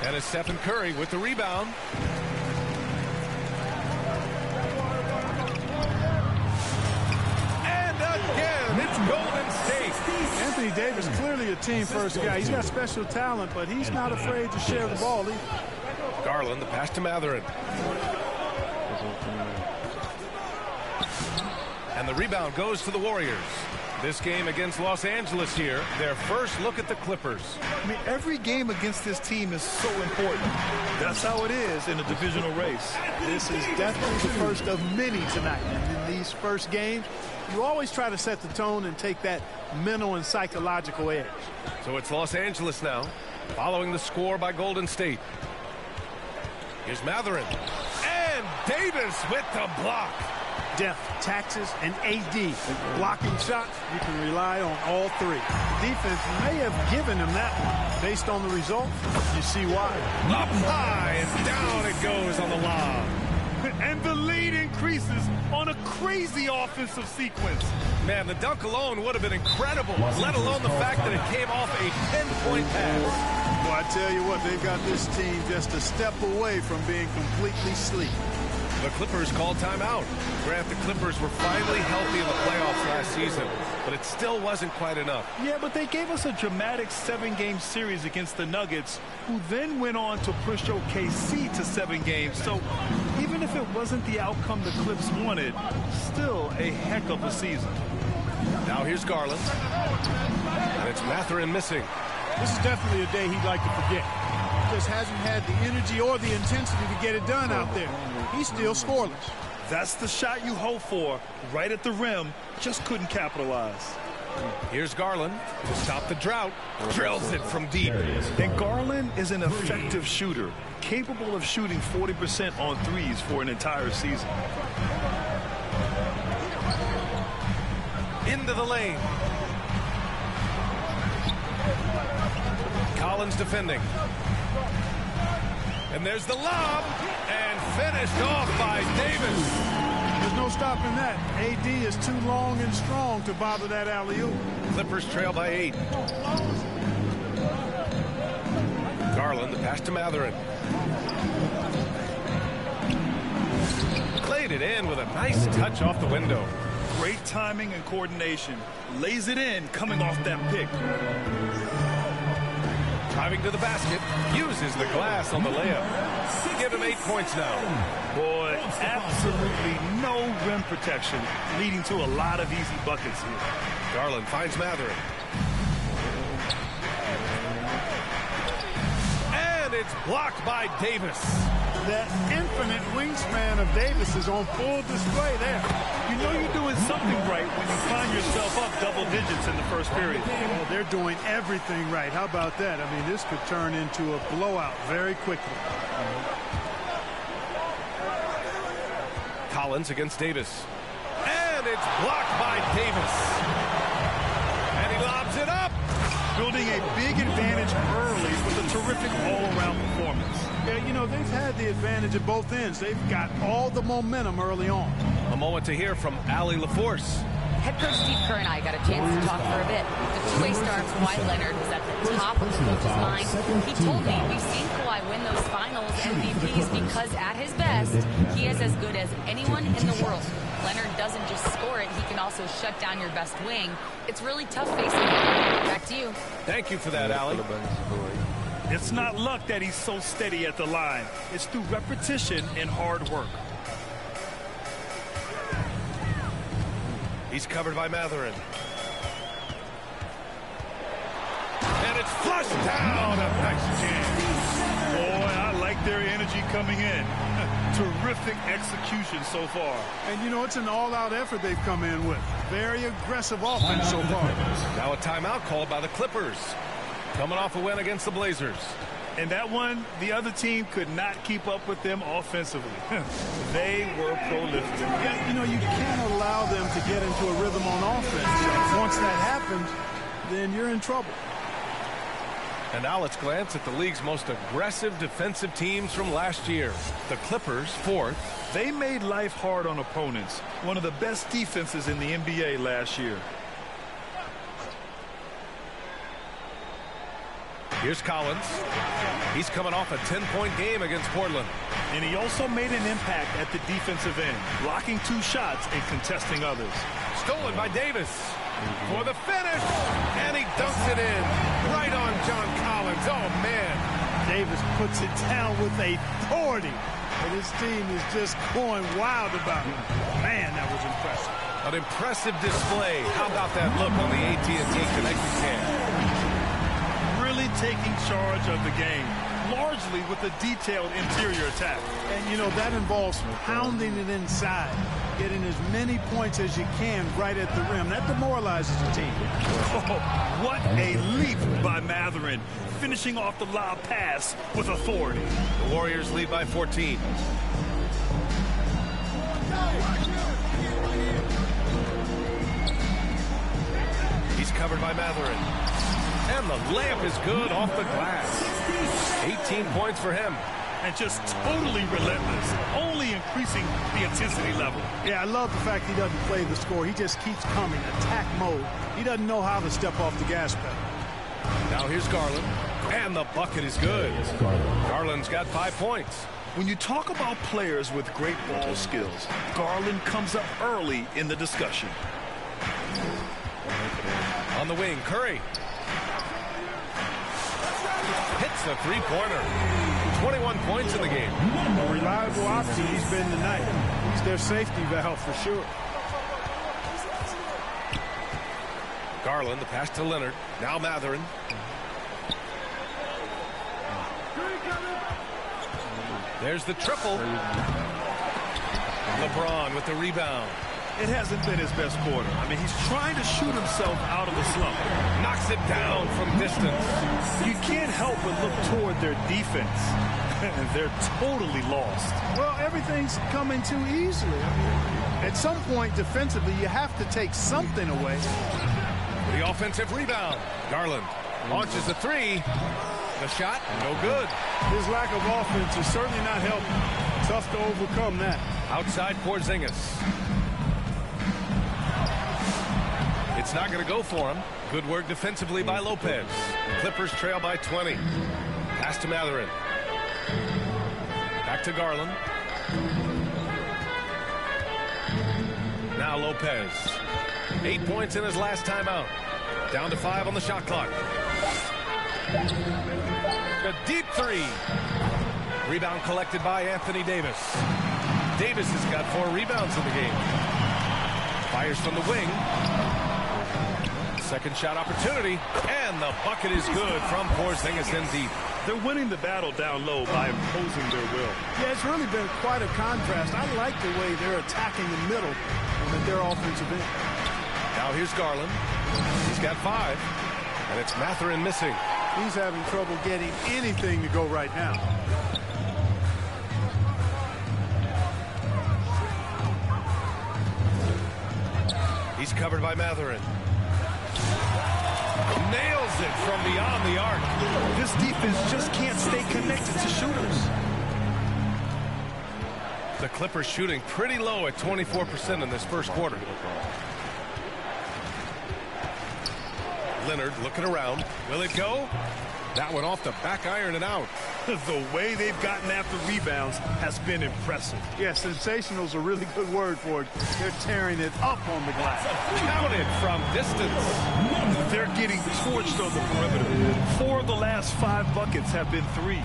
And it's Stephen Curry with the rebound. And again, it's Golden State. Anthony Davis, clearly a team-first guy. He's got special talent, but he's not afraid to share the ball either. Garland, the pass to Mathurin. And the rebound goes to the Warriors. This game against Los Angeles here, their first look at the Clippers. I mean, every game against this team is so important. That's how it is in a divisional race. This is definitely the first of many tonight. And in these first games, you always try to set the tone and take that mental and psychological edge. So it's Los Angeles now, following the score by Golden State. Here's Mathurin. And Davis with the block. Depth, taxes, and AD. Blocking shots, you can rely on all 3. The defense may have given him that one. Based on the result, you see why. Up high and down it goes on the lob. And the lead increases on a crazy offensive sequence. Man, the dunk alone would have been incredible, let alone the fact that it came off a 10-point pass. Well, I tell you what, they've got this team just a step away from being completely sleep. The Clippers called timeout. Grant, the Clippers were finally healthy in the playoffs last season, but it still wasn't quite enough. Yeah, but they gave us a dramatic 7-game series against the Nuggets, who then went on to push OKC to 7 games. So even if it wasn't the outcome the Clips wanted, still a heck of a season. Now here's Garland. And it's Mathurin missing. This is definitely a day he'd like to forget. He just hasn't had the energy or the intensity to get it done out there. He's still scoreless. That's the shot you hope for, right at the rim. Just couldn't capitalize. Here's Garland to stop the drought. Drills it from deep. And Garland is an effective shooter, capable of shooting 40% on threes for an entire season. Into the lane. Collins defending. And there's the lob, and finished off by Davis. There's no stopping that. AD is too long and strong to bother that alley-oop. Clippers trail by 8. Garland, the pass to Mathurin. Played it in with a nice touch off the window. Great timing and coordination. Lays it in coming off that pick. Driving to the basket, uses the glass on the layup. Give him 8 points now. Boy, absolutely no rim protection, leading to a lot of easy buckets here. Garland finds Mathurin. And it's blocked by Davis. That infinite wingspan of Davis is on full display there. You know you're doing something right when you find yourself up double digits in the first period. Well, they're doing everything right. How about that? I mean, this could turn into a blowout very quickly. Collins against Davis. And it's blocked by Davis. And he lobs it up. Building a big advantage early with a terrific all-around performance. Yeah, you know, they've had the advantage at both ends. They've got all the momentum early on. A moment to hear from Allie LaForce. Head coach Steve Kerr and I got a chance to talk for a bit. The two-way star Kawhi Leonard was at the top of the coach's mind. He told me we've seen Kawhi win those finals MVPs because at his best, he is as good as anyone in the world. Leonard doesn't just score it, he can also shut down your best wing. It's really tough facing him. Back to you. Thank you for that, Allie. It's not luck that he's so steady at the line. It's through repetition and hard work. He's covered by Mathurin. And it's flushed down. A nice jam. Boy, I like their energy coming in. Terrific execution so far. And, you know, it's an all-out effort they've come in with. Very aggressive offense so far. Now a timeout called by the Clippers. Coming off a win against the Blazers. And that one, the other team could not keep up with them offensively. They were prolific. Yeah, you know, you can't allow them to get into a rhythm on offense. Once that happens, then you're in trouble. And now let's glance at the league's most aggressive defensive teams from last year. The Clippers, 4th. They made life hard on opponents. One of the best defenses in the NBA last year. Here's Collins. He's coming off a 10-point game against Portland. And he also made an impact at the defensive end, blocking 2 shots and contesting others. Stolen by Davis for the finish, and he dunks it in right on John Collins. Oh, man. Davis puts it down with authority, and his team is just going wild about it. Man, that was impressive. An impressive display. How about that look on the AT&T Connected cam? Really taking charge of the game, largely with a detailed interior attack. And, you know, that involves pounding it inside, getting as many points as you can right at the rim. That demoralizes the team. Oh, what a leap by Mathurin, finishing off the lob pass with authority. The Warriors lead by 14. He's covered by Mathurin. And the layup is good off the glass. 18 points for him. And just totally relentless, only increasing the intensity level. Yeah, I love the fact he doesn't play the score. He just keeps coming, attack mode. He doesn't know how to step off the gas pedal. Now here's Garland. And the bucket is good. Garland's got 5 points. When you talk about players with great ball skills, Garland comes up early in the discussion. On the wing, Curry. Hits a three-pointer. 21 points in the game. A reliable option he's been tonight. He's their safety valve for sure. Garland, the pass to Leonard. Now Mathurin. There's the triple. LeBron with the rebound. It hasn't been his best quarter. I mean, he's trying to shoot himself out of the slump. Knocks it down from distance. You can't help but look toward their defense. And they're totally lost. Well, everything's coming too easily. I mean, at some point, defensively, you have to take something away. The offensive rebound. Garland launches a three. The shot, no good. His lack of offense is certainly not helping. Tough to overcome that. Outside Porzingis. It's not going to go for him. Good work defensively by Lopez. Clippers trail by 20. Pass to Mathurin. Back to Garland. Now Lopez. 8 points in his last timeout. Down to 5 on the shot clock. A deep three. Rebound collected by Anthony Davis. Davis has got 4 rebounds in the game. Fires from the wing. Second shot opportunity. And the bucket is good from Porzingis in deep. They're winning the battle down low by imposing their will. Yeah, it's really been quite a contrast. I like the way they're attacking the middle at their offensive end. Now here's Garland. He's got 5. And it's Mathurin missing. He's having trouble getting anything to go right now. He's covered by Mathurin. Nails it from beyond the arc. This defense just can't stay connected to shooters. The Clippers shooting pretty low at 24% in this first quarter. Leonard looking around. Will it go? That one off the back iron and out. The way they've gotten after rebounds has been impressive. Yeah, sensational is a really good word for it. They're tearing it up on the glass. Counted from distance. They're getting torched on the perimeter. 4 of the last 5 buckets have been threes.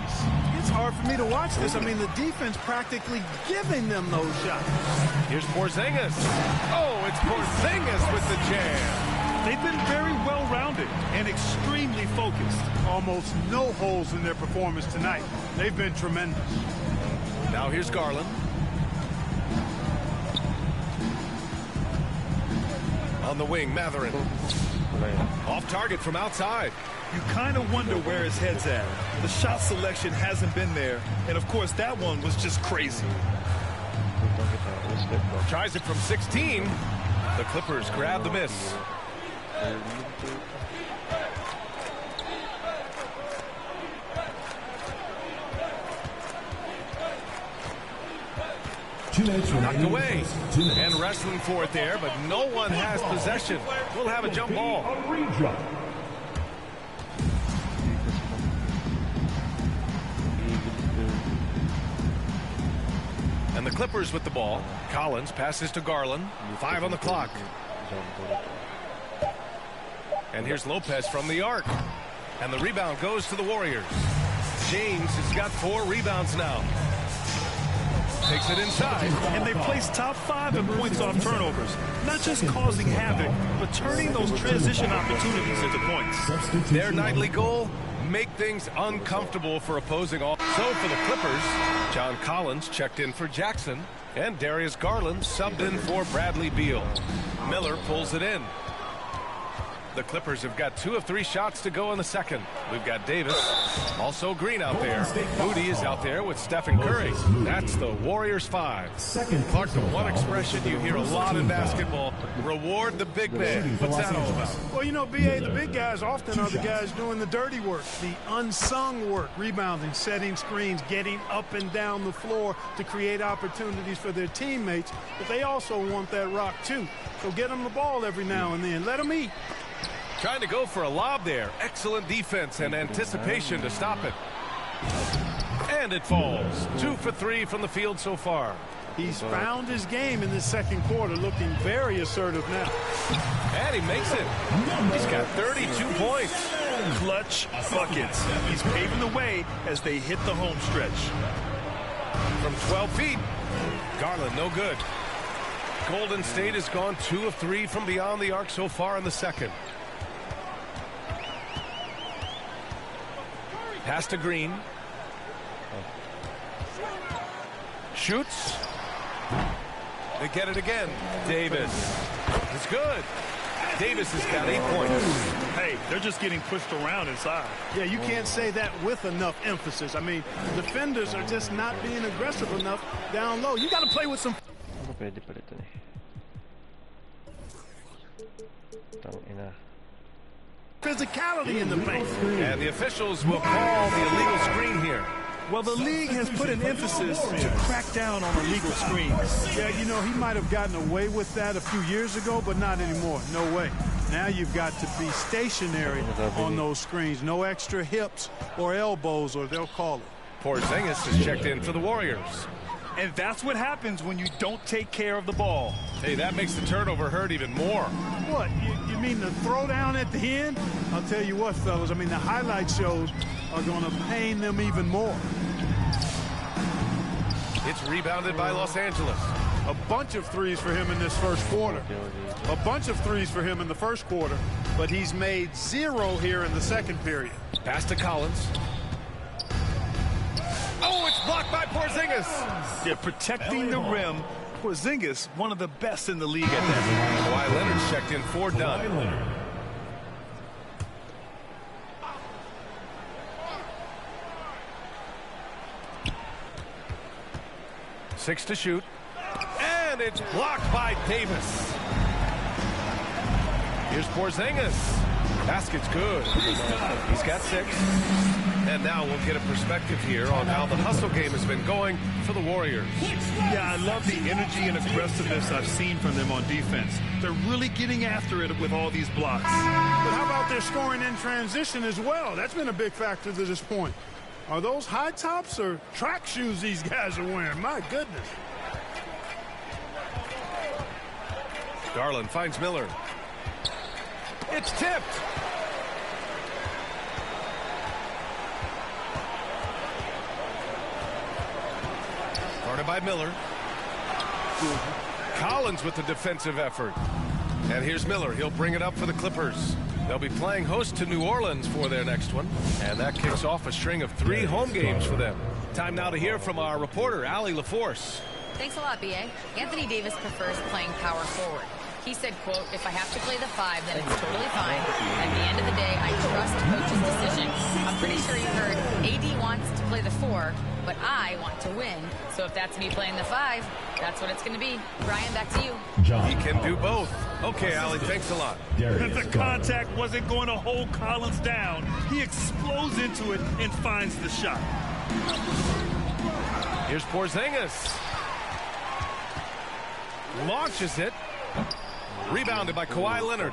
It's hard for me to watch this. I mean, the defense practically giving them those shots. Here's Porzingis. Oh, it's Porzingis with the jam. They've been very well-rounded and extremely focused. Almost no holes in their performance tonight. They've been tremendous. Now here's Garland. On the wing, Mathurin. Off target from outside. You kind of wonder where his head's at. The shot selection hasn't been there. And, of course, that one was just crazy. Tries it from 16. The Clippers grab the miss. Knocked away and wrestling for it there, but no one has possession. We'll have a jump ball. And the Clippers with the ball. Collins passes to Garland. 5 on the clock. And here's Lopez from the arc. And the rebound goes to the Warriors. James has got 4 rebounds now. Takes it inside. And they place top 5 in points off turnovers. Not just causing havoc, but turning those transition opportunities into points. Their nightly goal, make things uncomfortable for opposing all. So for the Clippers, John Collins checked in for Jackson. And Darius Garland subbed in for Bradley Beal. Miller pulls it in. The Clippers have got 2 of 3 shots to go in the second. We've got Davis, also Green out there. Moody is out there with Stephen Curry. That's the Warriors 5. Clark, the one expression you hear a lot in basketball, reward the big man. What's that all about? Well, you know, B.A., the big guys often are the guys doing the dirty work, the unsung work, rebounding, setting screens, getting up and down the floor to create opportunities for their teammates. But they also want that rock, too. So get them the ball every now and then. Let them eat. Trying to go for a lob there. Excellent defense and anticipation to stop it. And it falls. 2 for 3 from the field so far. He's found his game in the second quarter, looking very assertive now. And he makes it. He's got 32 points. Clutch buckets. He's paving the way as they hit the home stretch. From 12 feet. Garland, no good. Golden State has gone 2 of 3 from beyond the arc so far in the second. Pass to Green. Shoots. They get it again. Davis. It's good. Davis has got 8 points. Hey, they're just getting pushed around inside. Yeah, you can't say that with enough emphasis. I mean, defenders are just not being aggressive enough down low. You got to play with some... Ano pwede pala ito eh. Tangina. physicality in the paint. And the officials will call the illegal screen here. Well, the league has put an emphasis to crack down on illegal screens. Yeah, you know, he might have gotten away with that a few years ago, but not anymore. No way. Now you've got to be stationary on those screens. No extra hips or elbows, or they'll call it. Porzingis is checked in for the Warriors. And that's what happens when you don't take care of the ball. Hey, that makes the turnover hurt even more. What, you mean the throwdown at the end? I'll tell you what, fellas, I mean, the highlight shows are going to pain them even more. It's rebounded by Los Angeles. A bunch of threes for him in this first quarter. A bunch of threes for him in the first quarter, but he's made 0 here in the second period. Pass to Collins. Oh, it's blocked by Porzingis. They're protecting the rim. Porzingis, one of the best in the league at that. Kawhi Leonard's checked in for Dunn. 6 to shoot. And it's blocked by Davis. Here's Porzingis. Basket's good. He's got 6. And now we'll get a perspective here on how the hustle game has been going for the Warriors. Yeah, I love the energy and aggressiveness I've seen from them on defense. They're really getting after it with all these blocks. But how about their scoring in transition as well? That's been a big factor to this point. Are those high tops or track shoes these guys are wearing? My goodness. Garland finds Miller. It's tipped. Guarded by Miller. Collins with the defensive effort. And here's Miller. He'll bring it up for the Clippers. They'll be playing host to New Orleans for their next one. And that kicks off a string of 3 home games for them. Time now to hear from our reporter, Allie LaForce. Thanks a lot, B.A. Anthony Davis prefers playing power forward. He said, quote, if I have to play the 5, then it's totally fine. At the end of the day, I trust coach's decision. I'm pretty sure you heard AD wants to play the 4, but I want to win. So if that's me playing the 5, that's what it's going to be. Brian, back to you. He can do both. Okay, Allie, thanks a lot. The contact wasn't going to hold Collins down. He explodes into it and finds the shot. Here's Porzingis. Launches it. Rebounded by Kawhi Leonard.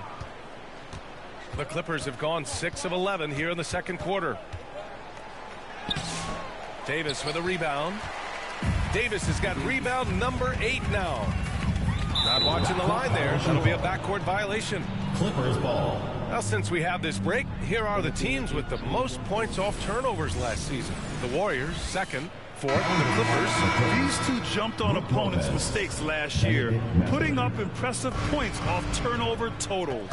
The Clippers have gone 6 of 11 here in the second quarter. Davis with a rebound. Davis has got rebound number 8 now. Not watching the line there. That'll be a backcourt violation. Clippers ball. Now, since we have this break, here are the teams with the most points off turnovers last season. The Warriors, 2nd. 4th, the Clippers. These two jumped on opponents' mistakes last year, putting up impressive points off turnover totals.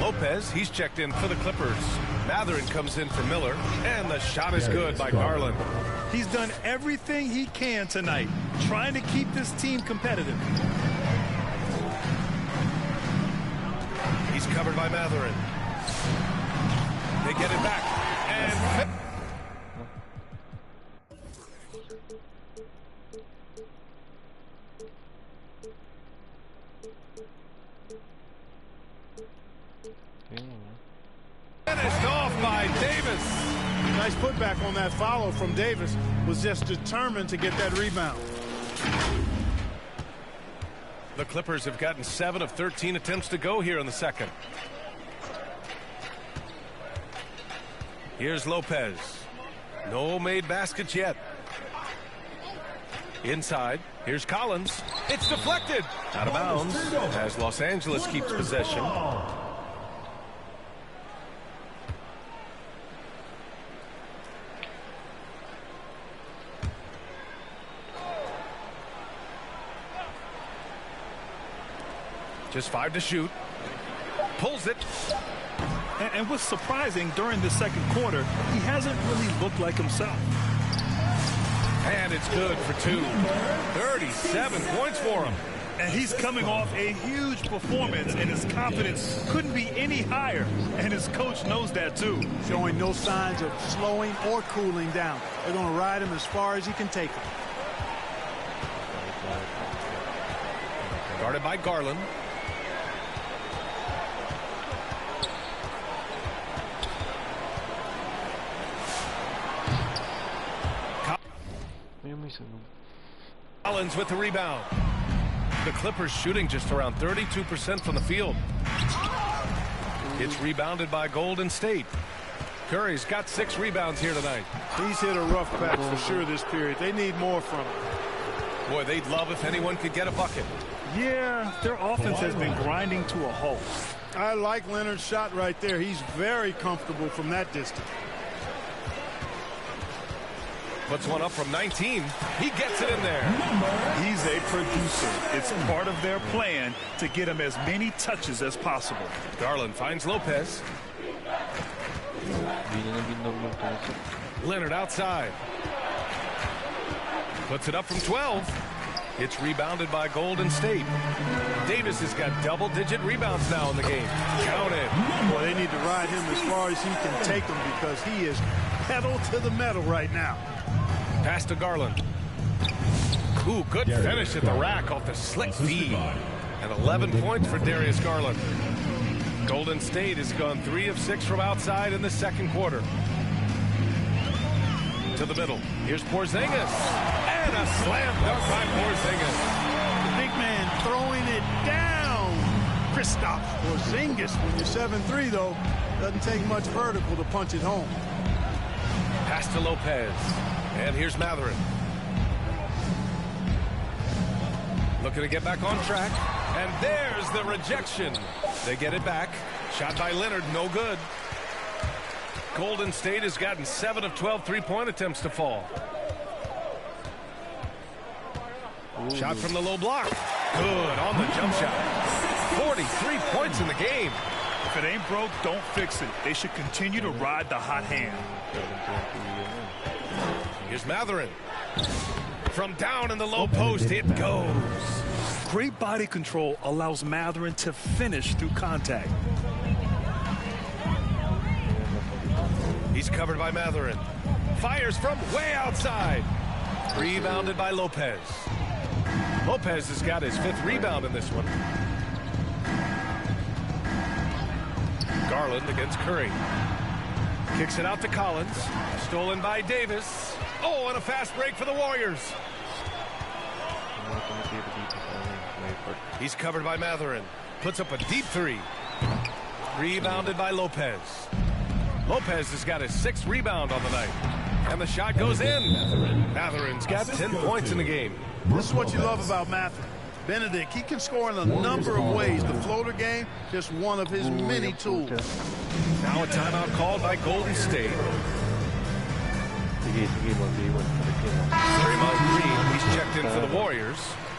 Lopez, he's checked in for the Clippers. Mathurin comes in for Miller, and the shot is good by Garland. He's done everything he can tonight, trying to keep this team competitive. He's covered by Mathurin. They get it back, and finished off by Davis. Nice putback on that follow from Davis. Was just determined to get that rebound. The Clippers have gotten 7 of 13 attempts to go here in the second. Here's Lopez. No made baskets yet. Inside. Here's Collins. It's deflected. Out of bounds as Los Angeles keeps possession. Just 5 to shoot. Pulls it. And what's surprising, during the second quarter, he hasn't really looked like himself. And it's good for 2. 37 points for him. And he's coming off a huge performance, and his confidence couldn't be any higher. And his coach knows that, too. Showing no signs of slowing or cooling down. They're going to ride him as far as he can take him. Guarded by Garland. Collins with the rebound. The Clippers shooting just around 32% from the field. It's rebounded by Golden State. Curry's got 6 rebounds here tonight. He's hit a rough patch for sure this period. They need more from him. Boy, they'd love if anyone could get a bucket. Yeah, their offense has been grinding to a halt. I like Leonard's shot right there. He's very comfortable from that distance. Puts one up from 19. He gets it in there. He's a producer. It's part of their plan to get him as many touches as possible. Garland finds Lopez. Leonard outside. Puts it up from 12. It's rebounded by Golden State. Davis has got double-digit rebounds now in the game. Count it. Well, they need to ride him as far as he can take them because he is pedal to the metal right now. Pass to Garland. Ooh, good finish at the rack off the slick feed. And 11 points for Darius Garland. Golden State has gone 3 of 6 from outside in the second quarter. To the middle. Here's Porzingis. And a slam dunk by Porzingis. The big man throwing it down. Kristaps Porzingis. When you're 7'3", though, doesn't take much vertical to punch it home. Pass to Lopez. And here's Mathurin. Looking to get back on track. And there's the rejection. They get it back. Shot by Leonard, no good. Golden State has gotten 7 of 12 three-point attempts to fall. Ooh. Shot from the low block. Good on the jump shot. 43 points in the game. If it ain't broke, don't fix it. They should continue to ride the hot hand. Here's Mathurin. From down in the low post, it goes. Great body control allows Mathurin to finish through contact. He's covered by Mathurin. Fires from way outside. Rebounded by Lopez. Lopez has got his 5th rebound in this one. Garland against Curry. Kicks it out to Collins. Stolen by Davis. Oh, and a fast break for the Warriors. He's covered by Mathurin. Puts up a deep 3. Rebounded by Lopez. Lopez has got his 6th rebound on the night. And the shot goes in. Mathurin's got 10 points in the game. This is what you love about Mathurin. Benedict, he can score in a number of ways. The floater game, just one of his many tools. Now a timeout called by Golden State. Draymond Green, he's checked in for the Warriors.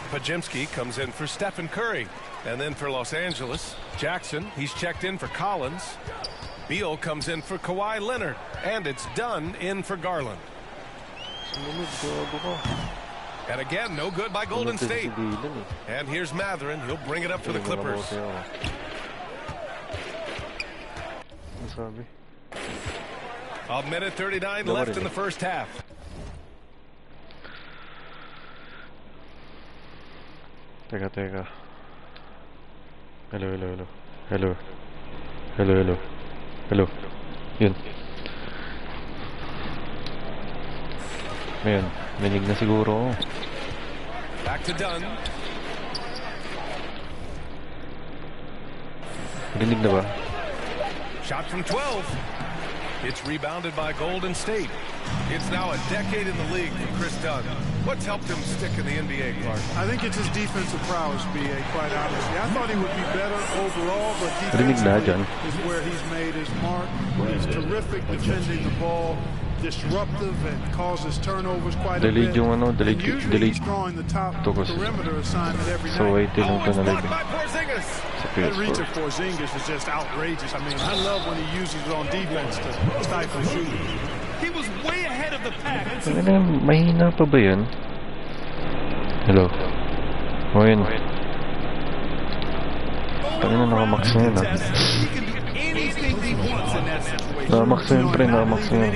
Podziemski comes in for Stephen Curry. And then for Los Angeles, Jackson, he's checked in for Collins. Beal comes in for Kawhi Leonard. And it's done in for Garland. And again, no good by Golden State. And here's Mathurin. He'll bring it up for the Clippers. A minute 39 left in the first half. Teka. Hello. Yun. Ayan, minig na siguro. Back to Dunn. Rinig na ba? Shot from 12. It's rebounded by Golden State. It's now a decade in the league for Chris Dunn. What's helped him stick in the NBA, Clark? I think it's his defensive prowess, B.A., quite honestly. I thought he would be better overall, but defensively is where he's made his mark. He's terrific defending the ball, disruptive, and causes turnovers quite a bit. And usually he's drawing the top perimeter assignment every night. Blocked by Porzingis. That reach of Porzingis is just outrageous. I mean, I love when he uses it on defense to stifle shooting. He was way ahead of the pack. Mahina pa ba yun? Hello. O yun. Parang nakamax na yun, Nakamax na yun, pre. Nakamax na yun.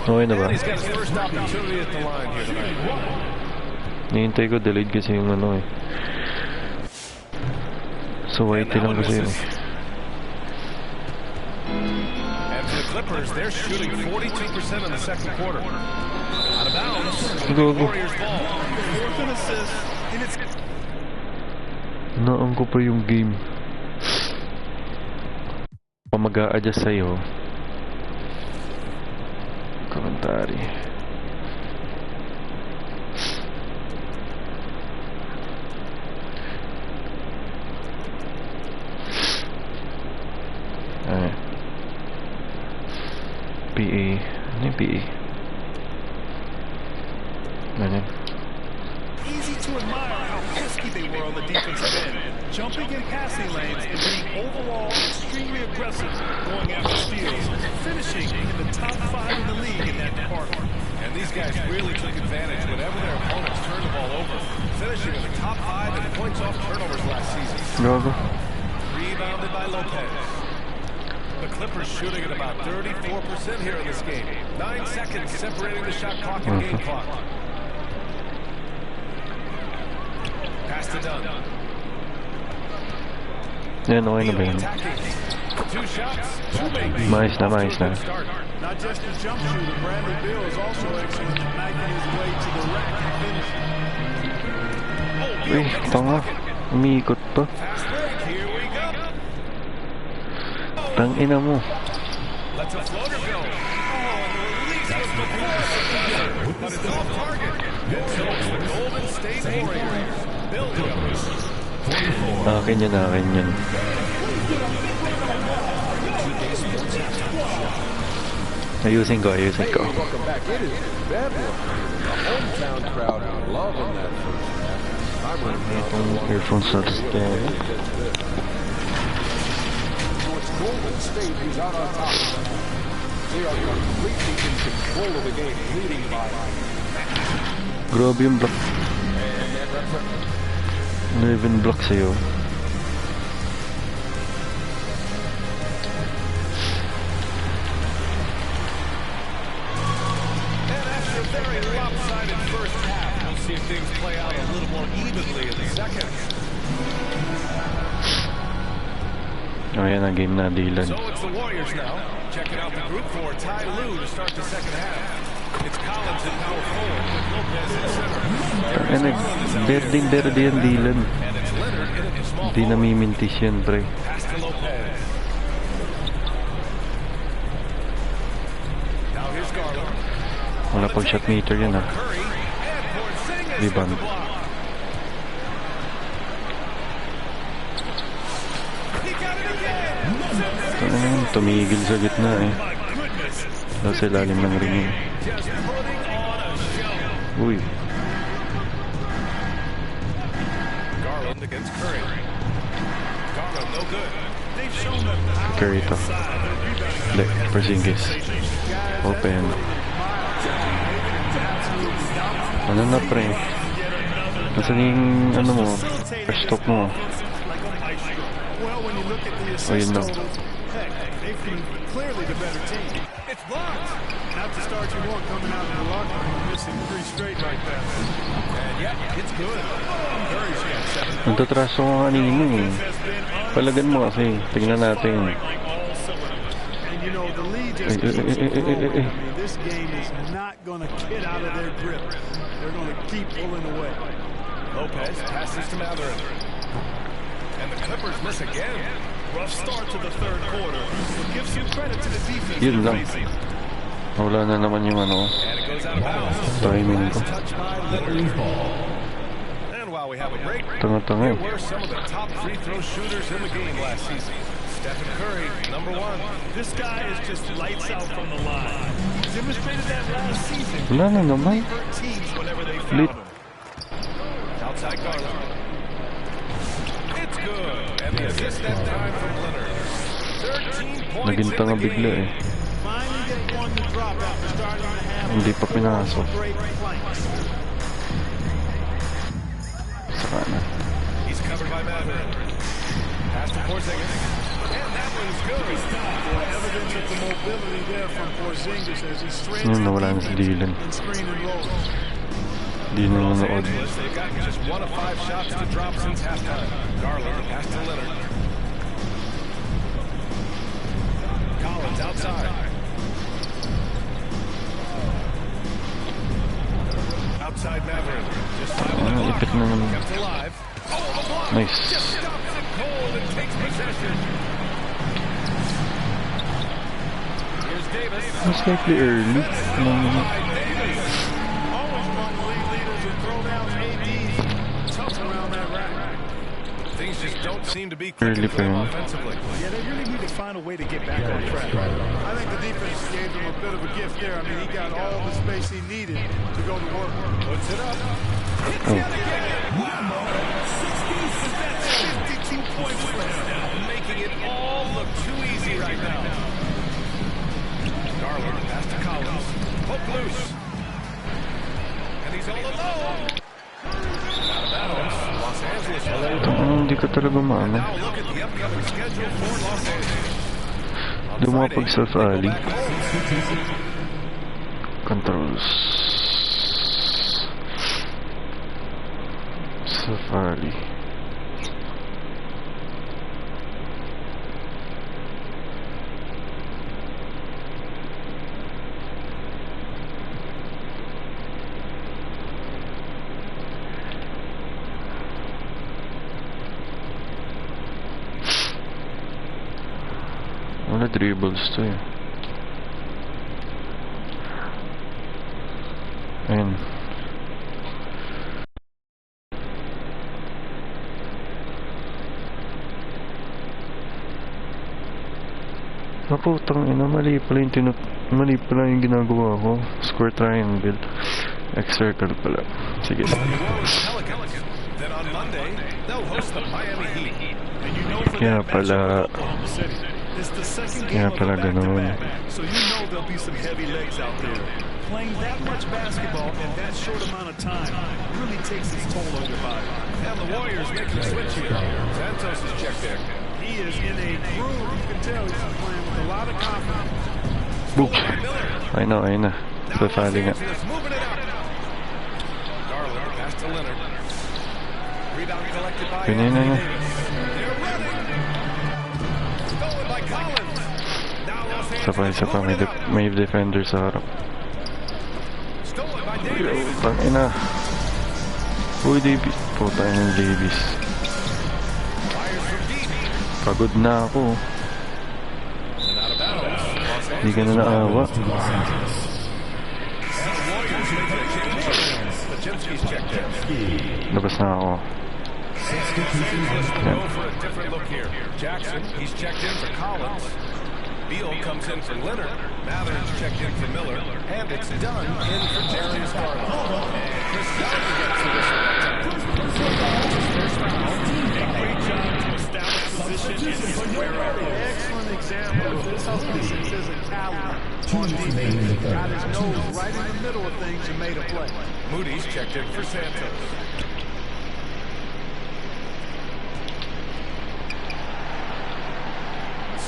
Okay na ba? Nihintay ko, delayed kasi yung ano eh. So, whitey lang kasi yun eh. Clippers, they're shooting 42% in the second quarter. Out of bounds. Go. Warriors ball. Fourth and assist. And it's Noon ko pa yung game. Pa mag-a-adjust sa'yo. Komentary. Ay. PA. Ano yung PA? Ano? easy to admire how pesky they were on the defensive end, jumping in passing lanes and being overall extremely aggressive going after steals, finishing in the top 5 in the league in that department. And these guys really took advantage whenever their opponents turned the ball over, finishing in the top 5 in points off turnovers last season. Rebounded by Lopez. The Clippers shooting at about 34% here in this game. 9 seconds separating the shot clock and game clock. Pass to Dunn. Yan, okay na ba yun? 2 shots, 2 makes. Mais na. Not just his jump shooter, Bradley Beal is also excellent at making his way to the rack and finishing. Uy, tanga. Umiikot pa. Tang ina mo. Let's a floater go. Oh, and the release was before. But it's off target. So it's the Golden State Warriors. Building up. Akin yan. Ayusin ko. Welcome back. It is bedlam. The hometown crowd loving that first half. I'm Earphones na rin. Golden State who's out on top. They are completely in control of the game, leading by. Grabe yung block. 11 block sa'yo. And after a very lopsided first half, we'll see if things play out a little more evenly in the second. Oh, yan ang game na Dylan. So it's the Warriors now. Checking out the group for Ty Lue to start the second half. It's Collins in power forward with Lopez in center. Berde yan Dylan. And it's Leonard in a small Hindi namimintis yan, pre. pass to Lopez. Now here's Garland. Wala pang shot meter yan, ha. Curry and Porzingis Rebound. with the block. He got it again. Tumigil sa gitna eh. Nasa ilalim ng ring yun. Just putting on a show. Uy. Garland against Curry. Garland no good. They've shown that Curry to. Hindi, Porzingis. Open. Ano na pre? Nasaan yung ano mo? First stop mo? Well, when you look at the Oh, yun assist na. totals, heck, they've been clearly the better team. It's blocked. Not the start you want coming out of the locker room, missing 3 straight like that. And yeah, it's good. Curry's got 7. Nagtatraso ko kanina eh. Palagan mo kasi. Tingnan natin. And you know, the lead just keeps growing. I mean, this game is not going to get out of their grip. They're going to keep pulling away. Lopez passes to Matherin. And the Clippers miss again. rough start to the third quarter. Give some credit to the defense. Yun lang. Wala na naman yung ano. And it goes out of bounds. Timing ko. Touched by Lillard. And while we have a break, Tanga-tanga. here were some of the top free throw shooters in the game last season. Stephen Curry, number 1. This guy is just lights out from the line. He demonstrated that last season. Wala na naman. Hurt teams whenever they Lit. found him. Outside Garland. It's good. And the assist that time from Leonard. 13 points Naging in tanga the bigla game. eh. Finally get one to drop after starting to have Hindi pa pinasok. great flanks. Saka na. He's covered by Matherin. Pass to Porzingis. And that one's good. Evidence of the mobility there from Porzingis as he strains Yun, nawala na si Dylan. and screen and roll. Hindi na Los nanood. Angeles, they've gotten just 1 of 5 shots to drop since halftime. Garland pass to Leonard. Collins outside. outside Matherin. Just 5 on the clock. Kept alive. Oh, the block. Nice. Just stops it cold and takes possession. Here's Davis. Most likely early. Always among the league leaders in throwdowns, ADs, tough around that rack. Things just don't seem to be clicking for them offensively. Yeah, they really need to find a way to get back on track. I think the defense gave him a bit of a gift there. I mean, he got all the space he needed to go to work. Puts it up. Hits it again. Wow. 52 points for him now, making it all look too easy right now. Garland pass to Collins. Hook loose. And he's all alone. Out of bounds. Los Angeles. Hindi ko talaga maano. Now look at the upcoming schedule for Los Angeles. Lumapag sa Fali. Controls. Safari. Wala dribbles to eh. Ayun. Naputang ina, mali pala yung ginagawa ko. Square triangle. X circle pala. Sige. Then on Monday, they'll host the Miami Heat. Kaya pala ganun. So you know there'll be some heavy legs out there. Playing that much basketball in that short amount of time really takes its toll on your body. And the Warriors making a switch here. Santos is checked there. He is in a groove. You can tell he's playing with a lot of confidence. Boop. Ayun na. Safali nga. Moving it up. Garland pass to Leonard. Rebound collected by Yun. They're running. Stolen by Collins. Now Los Angeles. Isa pa. May defender sa harap. Stolen by Davis. Tangina. Uy, Davis. Puta yung Davis. Pagod na ako. Hindi ka na naawa. Labas na ako. Jackson, he's checked in for Collins. Beal comes in for Leonard. Matherin's checked in for Miller. And it's done in for Darius Garland. Chris Young gets the whistle that time. First foul. Great job to establish position and square up. Excellent example of this physicality on defense. Got his nose right in the middle of things and made a play. Moody's checked in for Santos.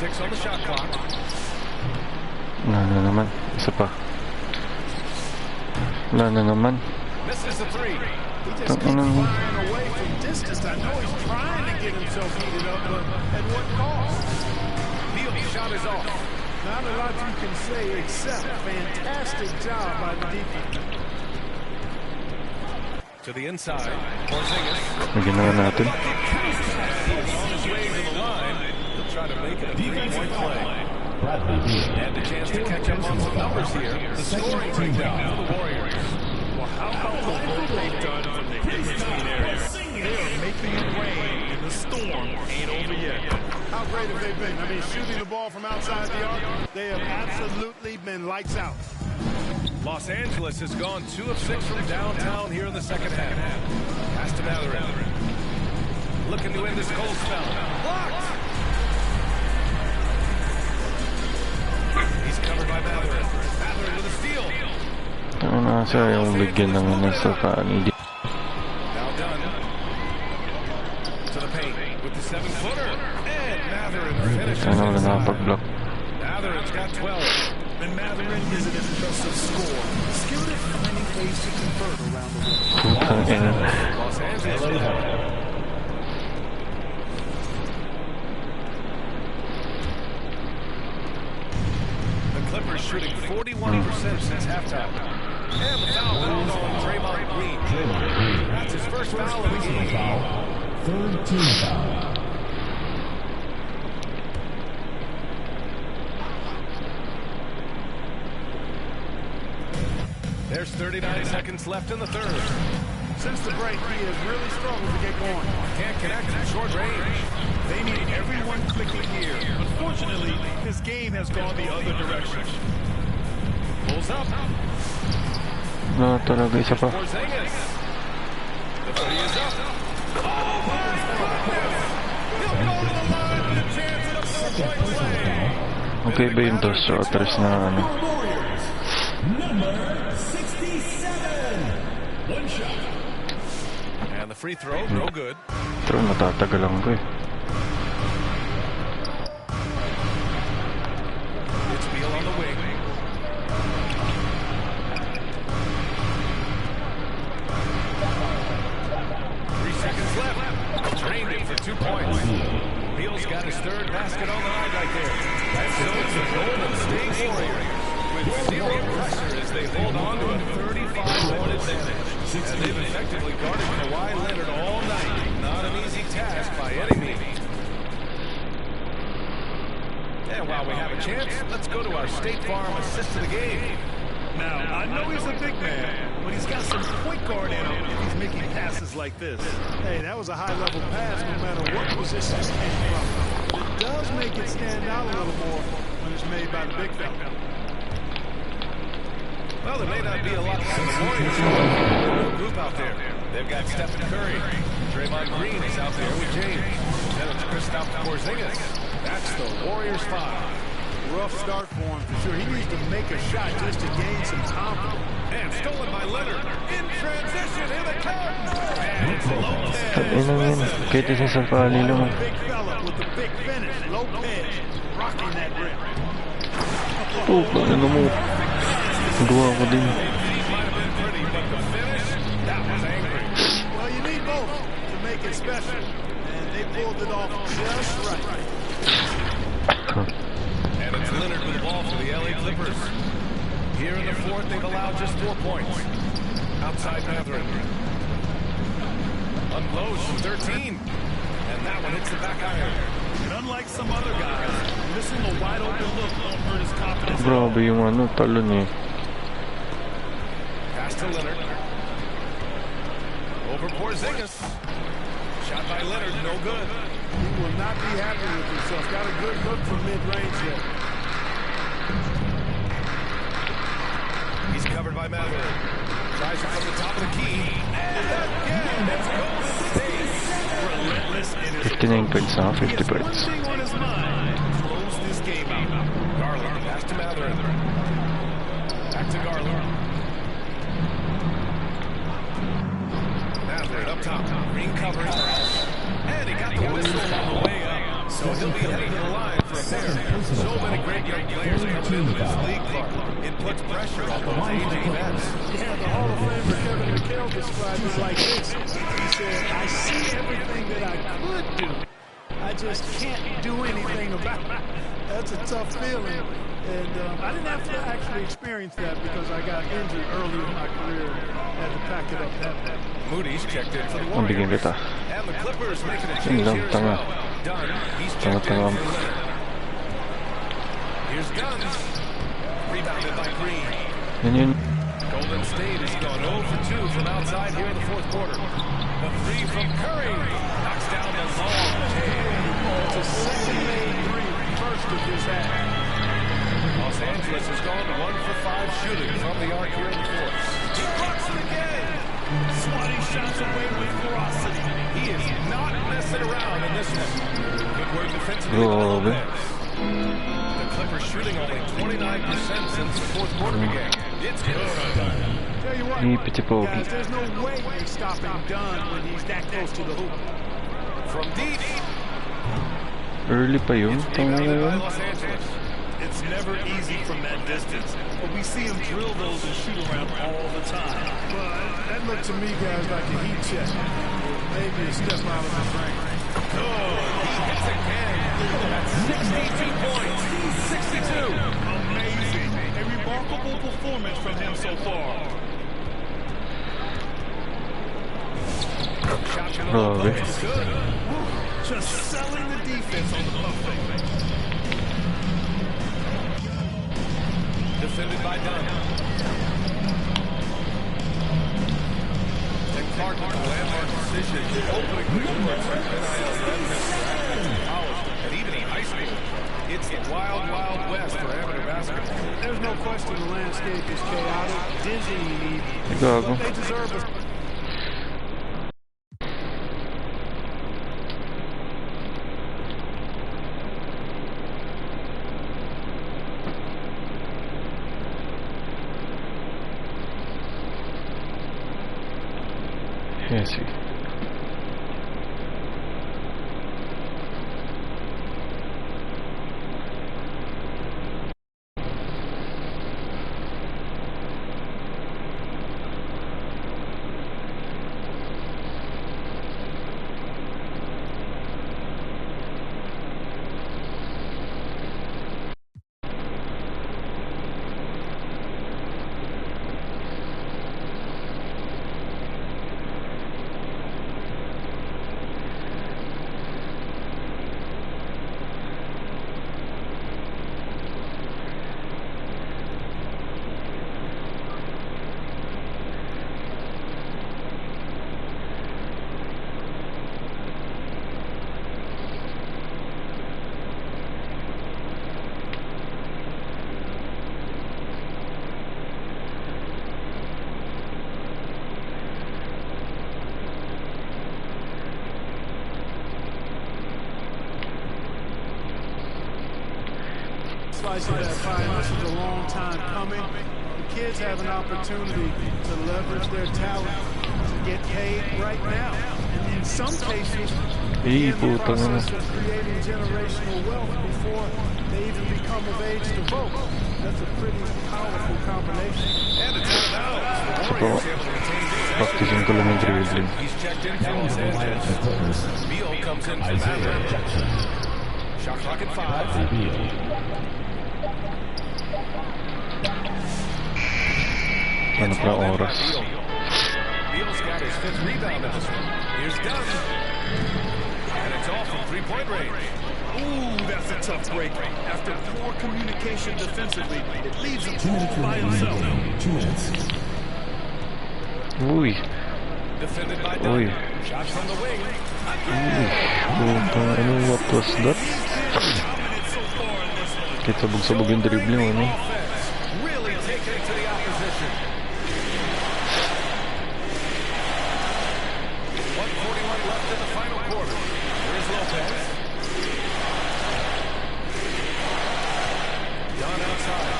Six on the shot clock. Wala na naman. Isa pa. Wala na naman. Misses the three. He just keeps flying away from distance. I know he's trying to get himself heated up, but at what cost? Beal's shot is off. Not a lot you can say except fantastic job by the defense. To the inside. Porzingis. Nagyan na natin. On his way to the line. He'll try to make it a three-point play. And a chance to catch up on some numbers here. The scoring breakdown for the Warriors. Well, how about the work they've done from the 18 area? They are making it rain, and the storm ain't over yet. How great have they been? I mean, shooting the ball from outside the arc, they have absolutely been lights out. Los Angeles has gone 2 of 6 from downtown here in the second half. Pass to Matherin. Looking to end this cold spell. Blocked! He's covered by Matherin. Matherin with a steal. Ano sa yung bigyan ng nasa Fali. Now done. To the paint with the 7-footer. And Matherin finishes. Ano na nakapag-block. Matherin's got 12. And Matherin is an impressive scorer. Skilled at finding ways to convert around the rim. Putang ina. Los Angeles. The Clippers shooting 41% since halftime. And the foul called on Draymond Green. That's his first foul of the game. Third team foul. There's 39 seconds left in the third. Since the break, he has really struggled to get going. Can't connect from short range. They need everyone clicking here. Unfortunately, his game has gone the other direction. Pulls up. Na talaga isa pa. Porzingis. The three is up. Oh, my goodness! He'll go to the line with a chance at a four-point play. Okay ba yung dos shooters na ano? Number 67. One shot. And the free throw, no good. Pero natatagalan ko eh. It's Beal on the wing. Seconds left. Drained it for 2 points. Beal's got his third basket on the night right there. That shows the Golden State Warriors with zero pressure as they hold on to a 35-point advantage. And they've effectively guarded Kawhi Leonard all night. Not an easy task by any means. And while we have a chance, let's go to our State Farm assist of the game. Now, I know he's a big man, but he's got some point guard in him if he's making passes like this. Hey, that was a high-level pass no matter what position it came from. It does make it stand out a little more when it's made by the big fella. Well, there may not be a lot for the Warriors group out there. They've got Stephen Curry. Draymond Green is out there with James. Then it's Kristaps Porzingis. That's the Warriors 5. Rough start for him, for sure. He needs to make a shot just to gain some confidence. And stolen by Leonard. In transition, in the cut. And it's Lopez. Ina yun. Kahit isa sa pali lang. Big fella with the big finish. Lopez rocking that rim. Oh, ano mo? Gawa ko din. Well, you need both to make it special. And they pulled it off just right. And it's Leonard with the ball for the LA Clippers. Here in the fourth, they've allowed just 4 points. Outside Mathurin. Unloads from 13. And that one hits the back iron. And unlike some other guys, missing a wide open look won't hurt his confidence. Grabe yung ano, talon eh. Pass to Leonard. Over Porzingis. Shot by Leonard, no good. He will not be happy with himself. Got a good look from mid-range there. He's covered by Mathurin. Tries it from the top of the key. And again, it's Golden State. Relentless in his 59 points now, 50 points. thing on his mind. Close this game out. Garland, pass to Mathurin. Back to Garland. Mathurin up top. Green covering. And he got the whistle on the way up. So he'll be heading to the line for a pair. So many great young players coming into this league, Clark. It puts pressure on those aging vets. Yeah, the Hall of Famer Kevin McHale described it like this. He said, I see everything that I could do. I just can't do anything about it. That's a tough feeling. And I didn't have to actually experience that because I got injured early in my career and had to pack it up that way. Moody's checked in for the Ang bigyan kita. And the Clippers making a Yun change lang, here as tanga. well. Dunn, he's checked in Tanga-tanga. for Leonard. Here's Guns. Rebounded by Green. Yan yun. Golden State has gone 0 for 2 from outside here in the fourth quarter. The three from Curry. Knocks down the long take. It's a second-made three, first of his half. Los Angeles has gone to 1 for 5 shooting from the arc here in the fourth. He blocks it again. Swatting shots away with ferocity. He is not messing around in this one. Good work defensively by Grabe. Lopez. The Clippers shooting only 29% since the fourth quarter began. It's good. Tell you what, Ipit si Pogi. guys, there's no way you're stopping Dunn when he's that close to the hoop. From deep. Early pa yun. Tanga na Rebounded by yun. Los Angeles. It's never easy from that distance, but we see him drill those and shoot around all the time. But that looked to me, guys, like a heat check. Maybe a step out of his range. Good. He hits again. That's 62 points. 62. Amazing. A remarkable performance from him so far. Pushing the low post is good. Just selling the defense on the pump fake. Defended by Dunn. And Clark with a landmark decision opening the doors for NIL revenues for academic college and even in high school. It's the wild, wild west for amateur basketball. There's no question the landscape is chaotic, dizzying even. But they deserve it. Hesi. Slice of that pie. This is a long time coming. The kids have an opportunity to leverage their talent to get paid right now. And in some cases, begin the process of creating generational wealth before they even become of age to vote. That's a pretty powerful combination. And it's out. The Warriors able to retain the He's checked in for Los Angeles. Beal comes in for Maverick. Shot clock at 5. Ano pa oras? Beal's got his 5th rebound in this one. Here's Dunn. And it's off from 3-point range. Ooh, that's a tough break. After poor communication defensively, it leaves him all by himself. 2 minutes. Uy. Defended by Dunn. Shot from the wing. What was that? Kahit sabog-sabog yung dribbling, ano? Really taking it to the opposition. 1:41 left in the final quarter. Here's Lopez. Dunn outside.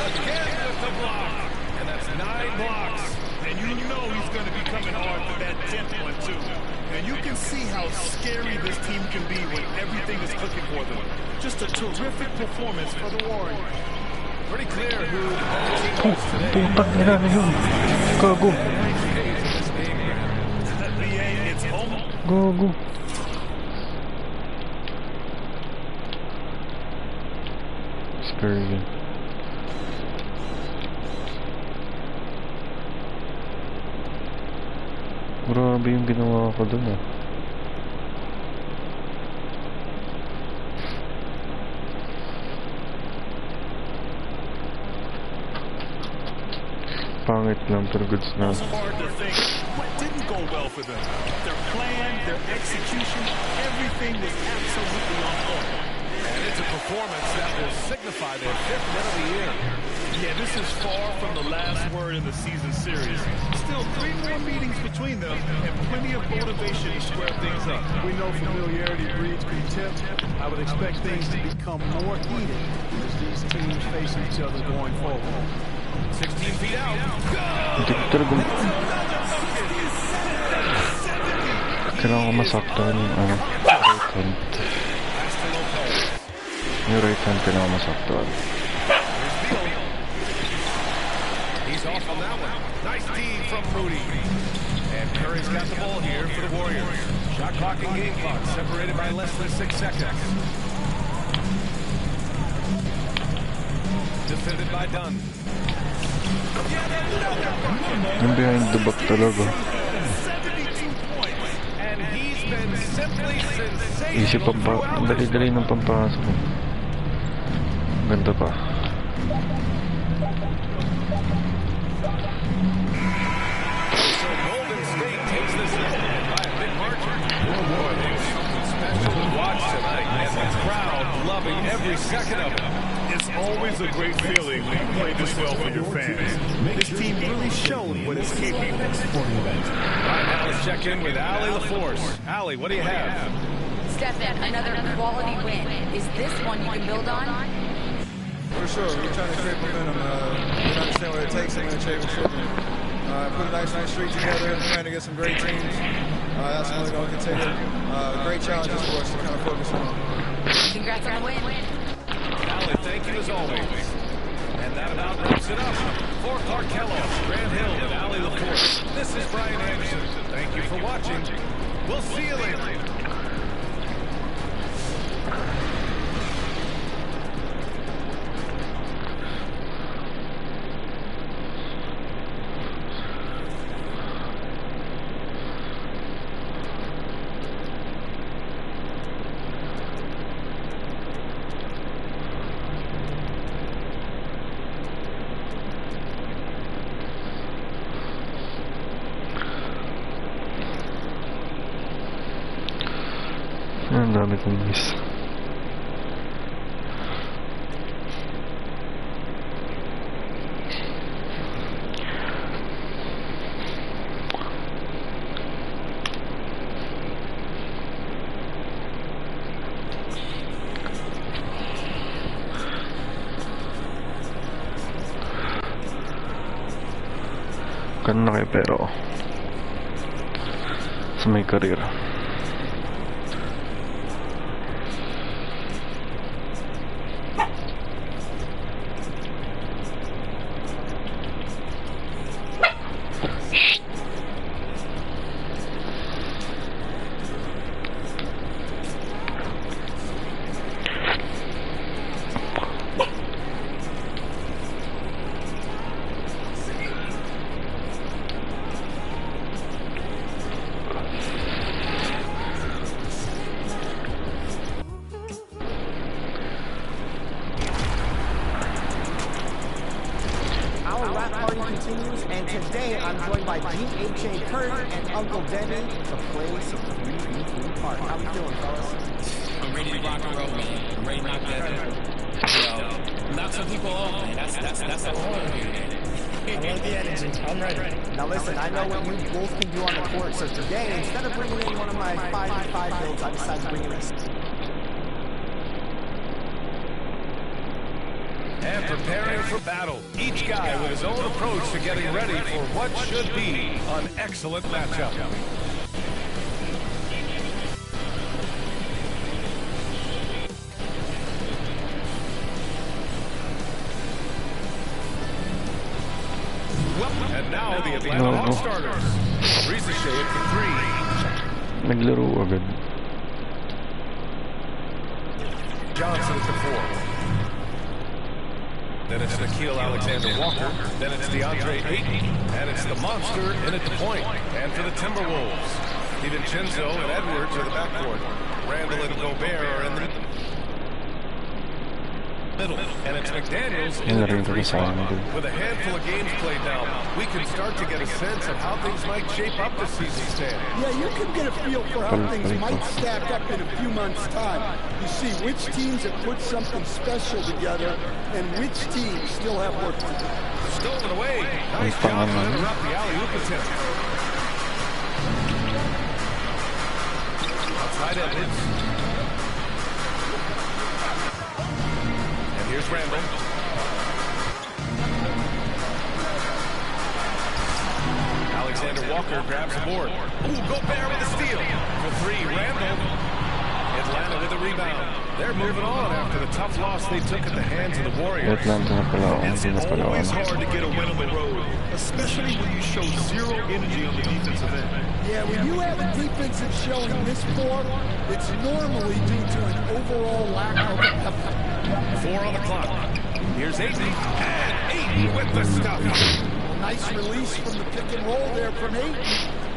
Again with the block. And that's 9 blocks. And you know he's going to be coming hard for that 10th one, too. And you can see how scary this team can be when everything is clicking for them. Just a terrific performance for the Warriors. Pretty clear who the better team was today. Putang ina na yun. Gago. Gago. Scary. Grabe yung ginawa ko dun ah. Pangit lang pero goods na. It's hard to think what didn't go well for them. Their plan, their execution, everything was absolutely on point. And it's a performance that will signify their 5th win of the year. Yeah, this is far from the last word in the season series. Still 3 more meetings between them and plenty of motivation to square things up. We know familiarity breeds contempt. I would expect things to become more heated as these teams face each other going forward. 16 feet out. Hindi ko talaga kailangan ko masaktan yung right hand. Yung right hand kailangan masaktan. He's off on that one. Nice D from Moody. And Curry's got the ball here for the Warriors. Shot clock and game clock separated by less than 6 seconds. Defended by Dunn. Yung behind the back talaga. 72 points. Easy dali-dali ng pampasok. Ganda pa. Golden State takes this lead by a big margin. Boy, there's something special to watch tonight, and the crowd loving every second of it. It's always a great feeling when you play this well for your fans. This team really showed what it's capable of. Right now, let's check in with Allie LaForce. Allie, what do you have? Stefan, another quality win. Is this one you can build on? For sure. We're trying to create momentum. We understand what it takes to win a championship. Put a nice streak together, trying to get some great teams. That's what we're going to continue. Great challenges for us to kind of focus on. Congrats on the win. Allie, thank you as always. And that about wraps it up. For Clark Kellogg, Grant Hill, and Allie LaForce, this is Brian Anderson. Thank you for watching. We'll see you later. Ang dami kong miss. Kan na kayo pero sa may career. Continues, and today I'm joined by D.H.A. Kurt and Uncle Denny to play some 3v3 Park. How we doing, fellas? I'm ready to rock and roll, man. I'm ready to knock that, knock some people off, man. That's the whole thing. I love the energy. I'm ready. Now listen, I know what you both can do on the court, so today, instead of bringing in one of my 5v5 builds, I decided to bring in this. And preparing for battle. Each guy with his own approach to getting ready for what should be an excellent matchup. And now the Atlanta Hawks starters. Ricochet for three. Naglaro agad. Johnson at the four. Then it's Nickeil Alexander-Walker. Then it's DeAndre Ayton. And it's the monster in at the point. And for the Timberwolves, DiVincenzo and Edwards are the backcourt. Randall and Gobert are in the middle. And it's McDaniels in the free throw. With a handful of games played now, we can start to get a sense of how things might shape up this season, Stan. Yeah, you can get a feel for how things might stack up in a few months' time. You see which teams have put something special together and which teams still have work to do. Stolen away. Nice job to interrupt the alley-oop attempt. Outside Edwards. And here's Randall. Alexander Walker grabs the board. Ooh, Gobert with a steal. For three, Randall. Atlanta with a rebound. They're moving on after the tough loss they took at the hands of the Warriors. It's always hard to get a win on the road, especially when you show zero energy on the defensive end. Yeah, when you have a defense that's showing this poor, it's normally due to an overall lack of effort. 4 on the clock. Here's Ayton. And Ayton with the stuff. Nice release from the pick and roll there from Ayton.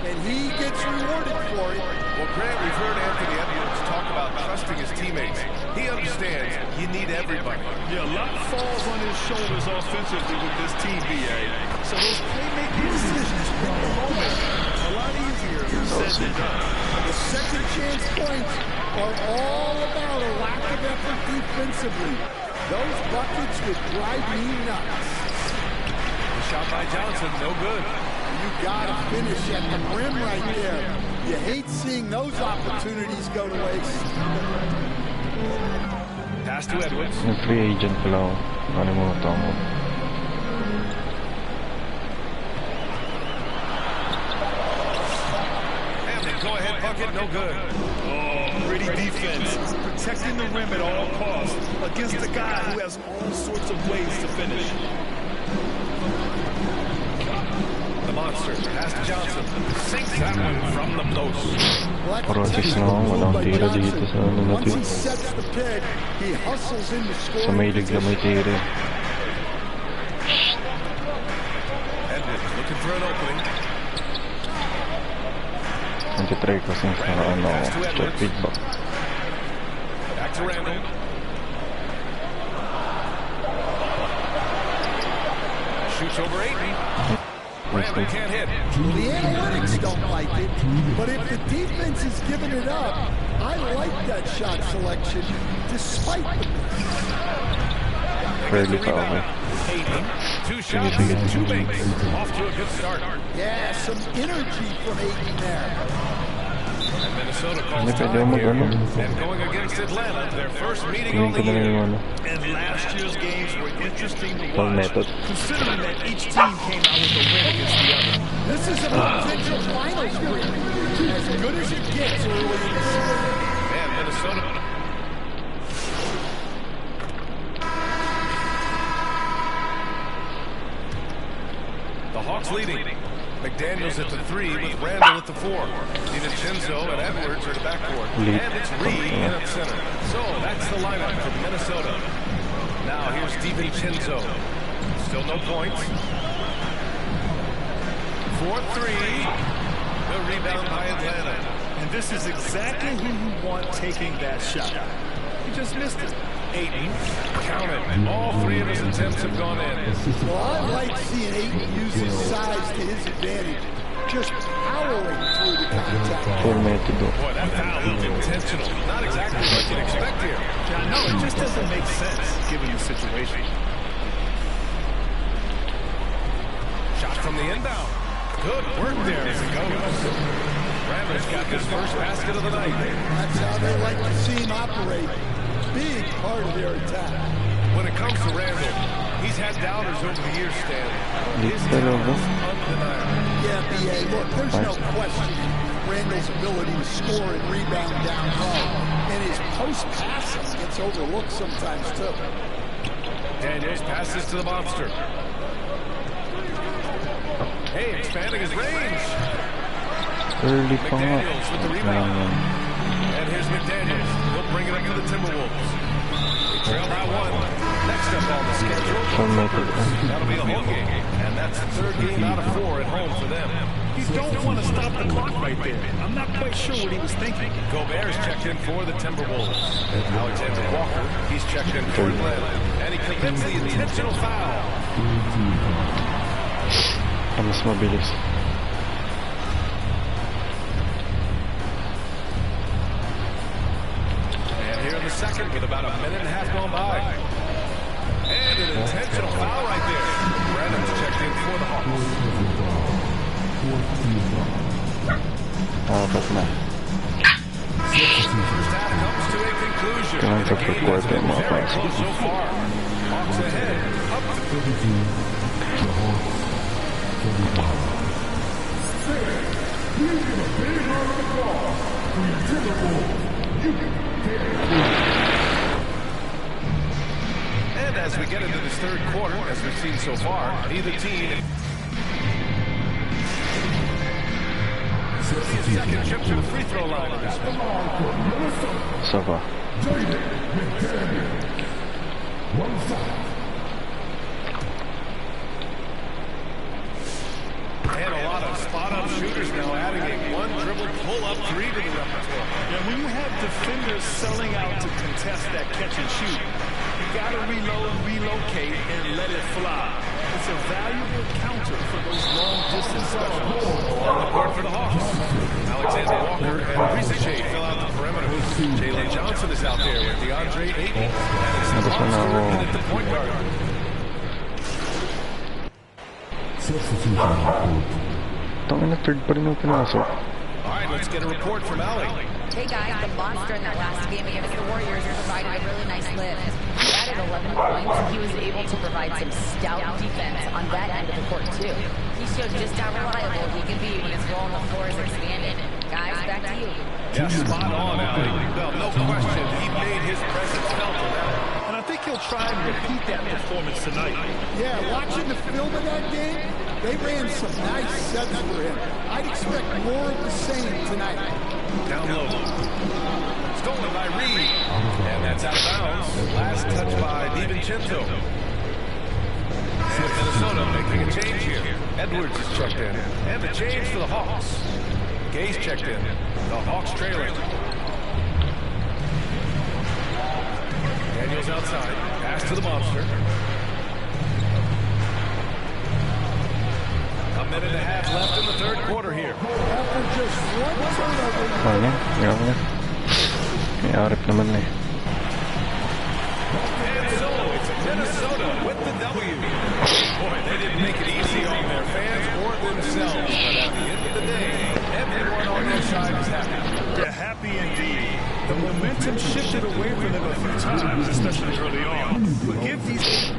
and he gets rewarded for it. Well, Grant, we've heard Anthony Edwards talk about trusting his teammates. He understands you need everybody. Yeah, a lot falls on his shoulders offensively with this team, BA. So those playmaking decisions in the moment a lot easier said than done. The second chance points are all about a lack of effort defensively. Those buckets would drive me nuts. The shot by Johnson, no good. You gotta finish at the rim right there. You hate seeing those opportunities go to waste. Pass to Edwards. Yung free agent pala ako. Nakalimutan ko. And the go-ahead bucket, no good. Oh, pretty defense. Protecting the rim at all costs against a guy who has all sorts of ways to finish. The monster, pass to Johnson. Sinks that one from the post. Process na ako. Walang tira dito sa ano na Once he sets the pick, he hustles into scoring. Sa may ligla may tira. Edwards looking for an opening. Nag-try kasi sa ano step feedback. Back to Randall. Shoots over 80. Randall can't hit. The analytics don't like it, but if the defense is giving it up, I like that shot selection, despite the Fairly far away. 2 shots, 2 makes. Off to a good start. Yeah, some energy from Ayton there. And Minnesota calls time here. And going against Atlanta, their first meeting on the year. And last year's games were interesting to watch, considering that each team came out with a win against the other. This is a potential finals preview. As good as it gets early in the season. Man, Minnesota. The Hawks leading. McDaniels at the 3 with Randall at the 4. DiVincenzo and Edwards are the backcourt. And it's Reed in at center. So that's the lineup for Minnesota. Now here's DiVincenzo. Still no points. 4-3. The rebound by Atlanta. And this is exactly who you want taking that shot. He just missed it. Ayton, count it. All 3 of his attempts have gone in. Well, I like seeing Ayton use his size to his advantage. Just powering through the contact. Boy, that foul looked intentional. Not exactly what you'd expect here. Yeah, no, it just doesn't make sense given the situation. Shot from the inbound. Good work there as it goes. Randall's got his first basket of the night. That's how they like to see him operate. Big part of their attack. When it comes to Randall, he's had doubters over the years, Stan. His talent is undeniable. Yeah, B.A., look, there's no question Randall's ability to score and rebound down low. And his post passing gets overlooked sometimes, too. Daniels passes to the monster. Hey, expanding his range. Early McDaniels with the rebound. And here's McDaniels. He'll bring it up to the Timberwolves. They trail by 1. Next up on the schedule. That'll be a home game. And that's the 3rd game out of 4 at home for them. You don't want to stop the clock right there. I'm not quite sure what he was thinking. Gobert's checked in for the Timberwolves. Alexander Walker, he's checked in for Atlanta. And he commits the intentional foul. Mas mabilis. Second with about a minute and a half gone by. And an intentional foul right there. Brandon's checked in for the Hawks. Apat na. First half comes to a conclusion. Kailangan sa third quarter mga pasok. So far, Hawks ahead. Up to And as we get into this 3rd quarter, as we've seen so far, neither team. Second trip to the free throw line in this one. So far. And a lot of spot-up shooters now adding a one-dribble pull-up three to the repertoire. Yeah, when you have defenders selling out to contest that catch and shoot, you got to reload, relocate, and let it fly. It's a valuable counter for those long-distance specialists. On the court for the Hawks. Alexander Walker and Risache fill out the perimeter. Jalen Johnson is out there with DeAndre Ayton. And it's the Hawks working at the point guard. Tangin na third pa rin yung pinasok. All right, let's get a report from Allie. Hey guys, the monster in that last game against the Warriors provided a really nice lift. He added 11 points, and he was able to provide some stout defense on that end of the court too. He showed just how reliable he can be when his role on the floor is expanded. Guys, back to you. Yeah, spot on, Allie. Well, no question, he made his presence felt on that. And I think he'll try and repeat that performance tonight. Yeah, watching the film of that game, they ran some nice sets for him. I'd expect more of the same tonight. Down low. Stolen by Reed. And that's out of bounds. Last touch by DiVincenzo. And Minnesota making a change here. Edwards is checked in. And the change for the Hawks. Gay's checked in. The Hawks trailing. Daniels outside. Pass to the monster. A minute and a half left in the third quarter here. After just one turnover. Ayan, grabe na. May arip naman na eh. And so it's Minnesota with the W. Boy, they didn't make it easy on their fans or themselves. But at the end of the day, everyone on their side is happy. They're happy indeed. The momentum shifted away from them a few times, especially early on. But give these...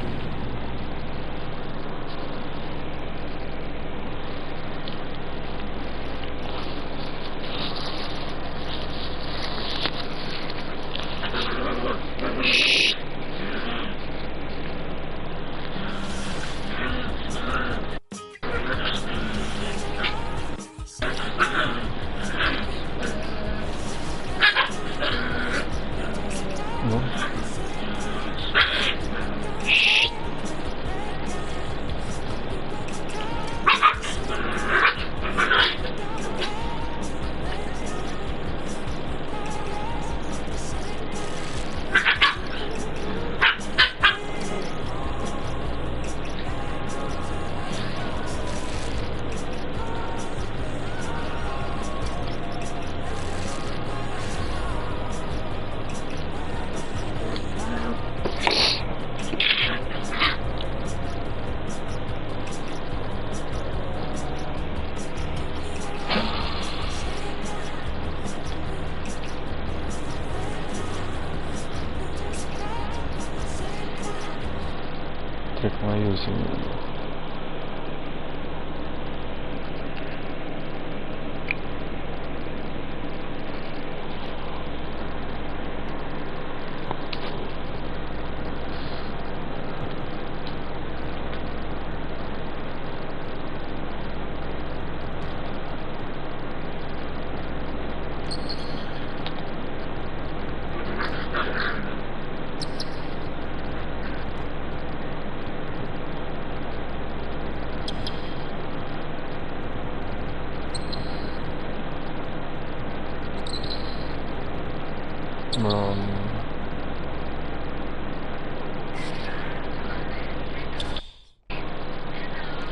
Check mo ayusin yun.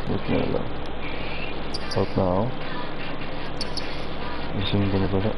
Wait na lang. Out na ako. Ising ko na pala.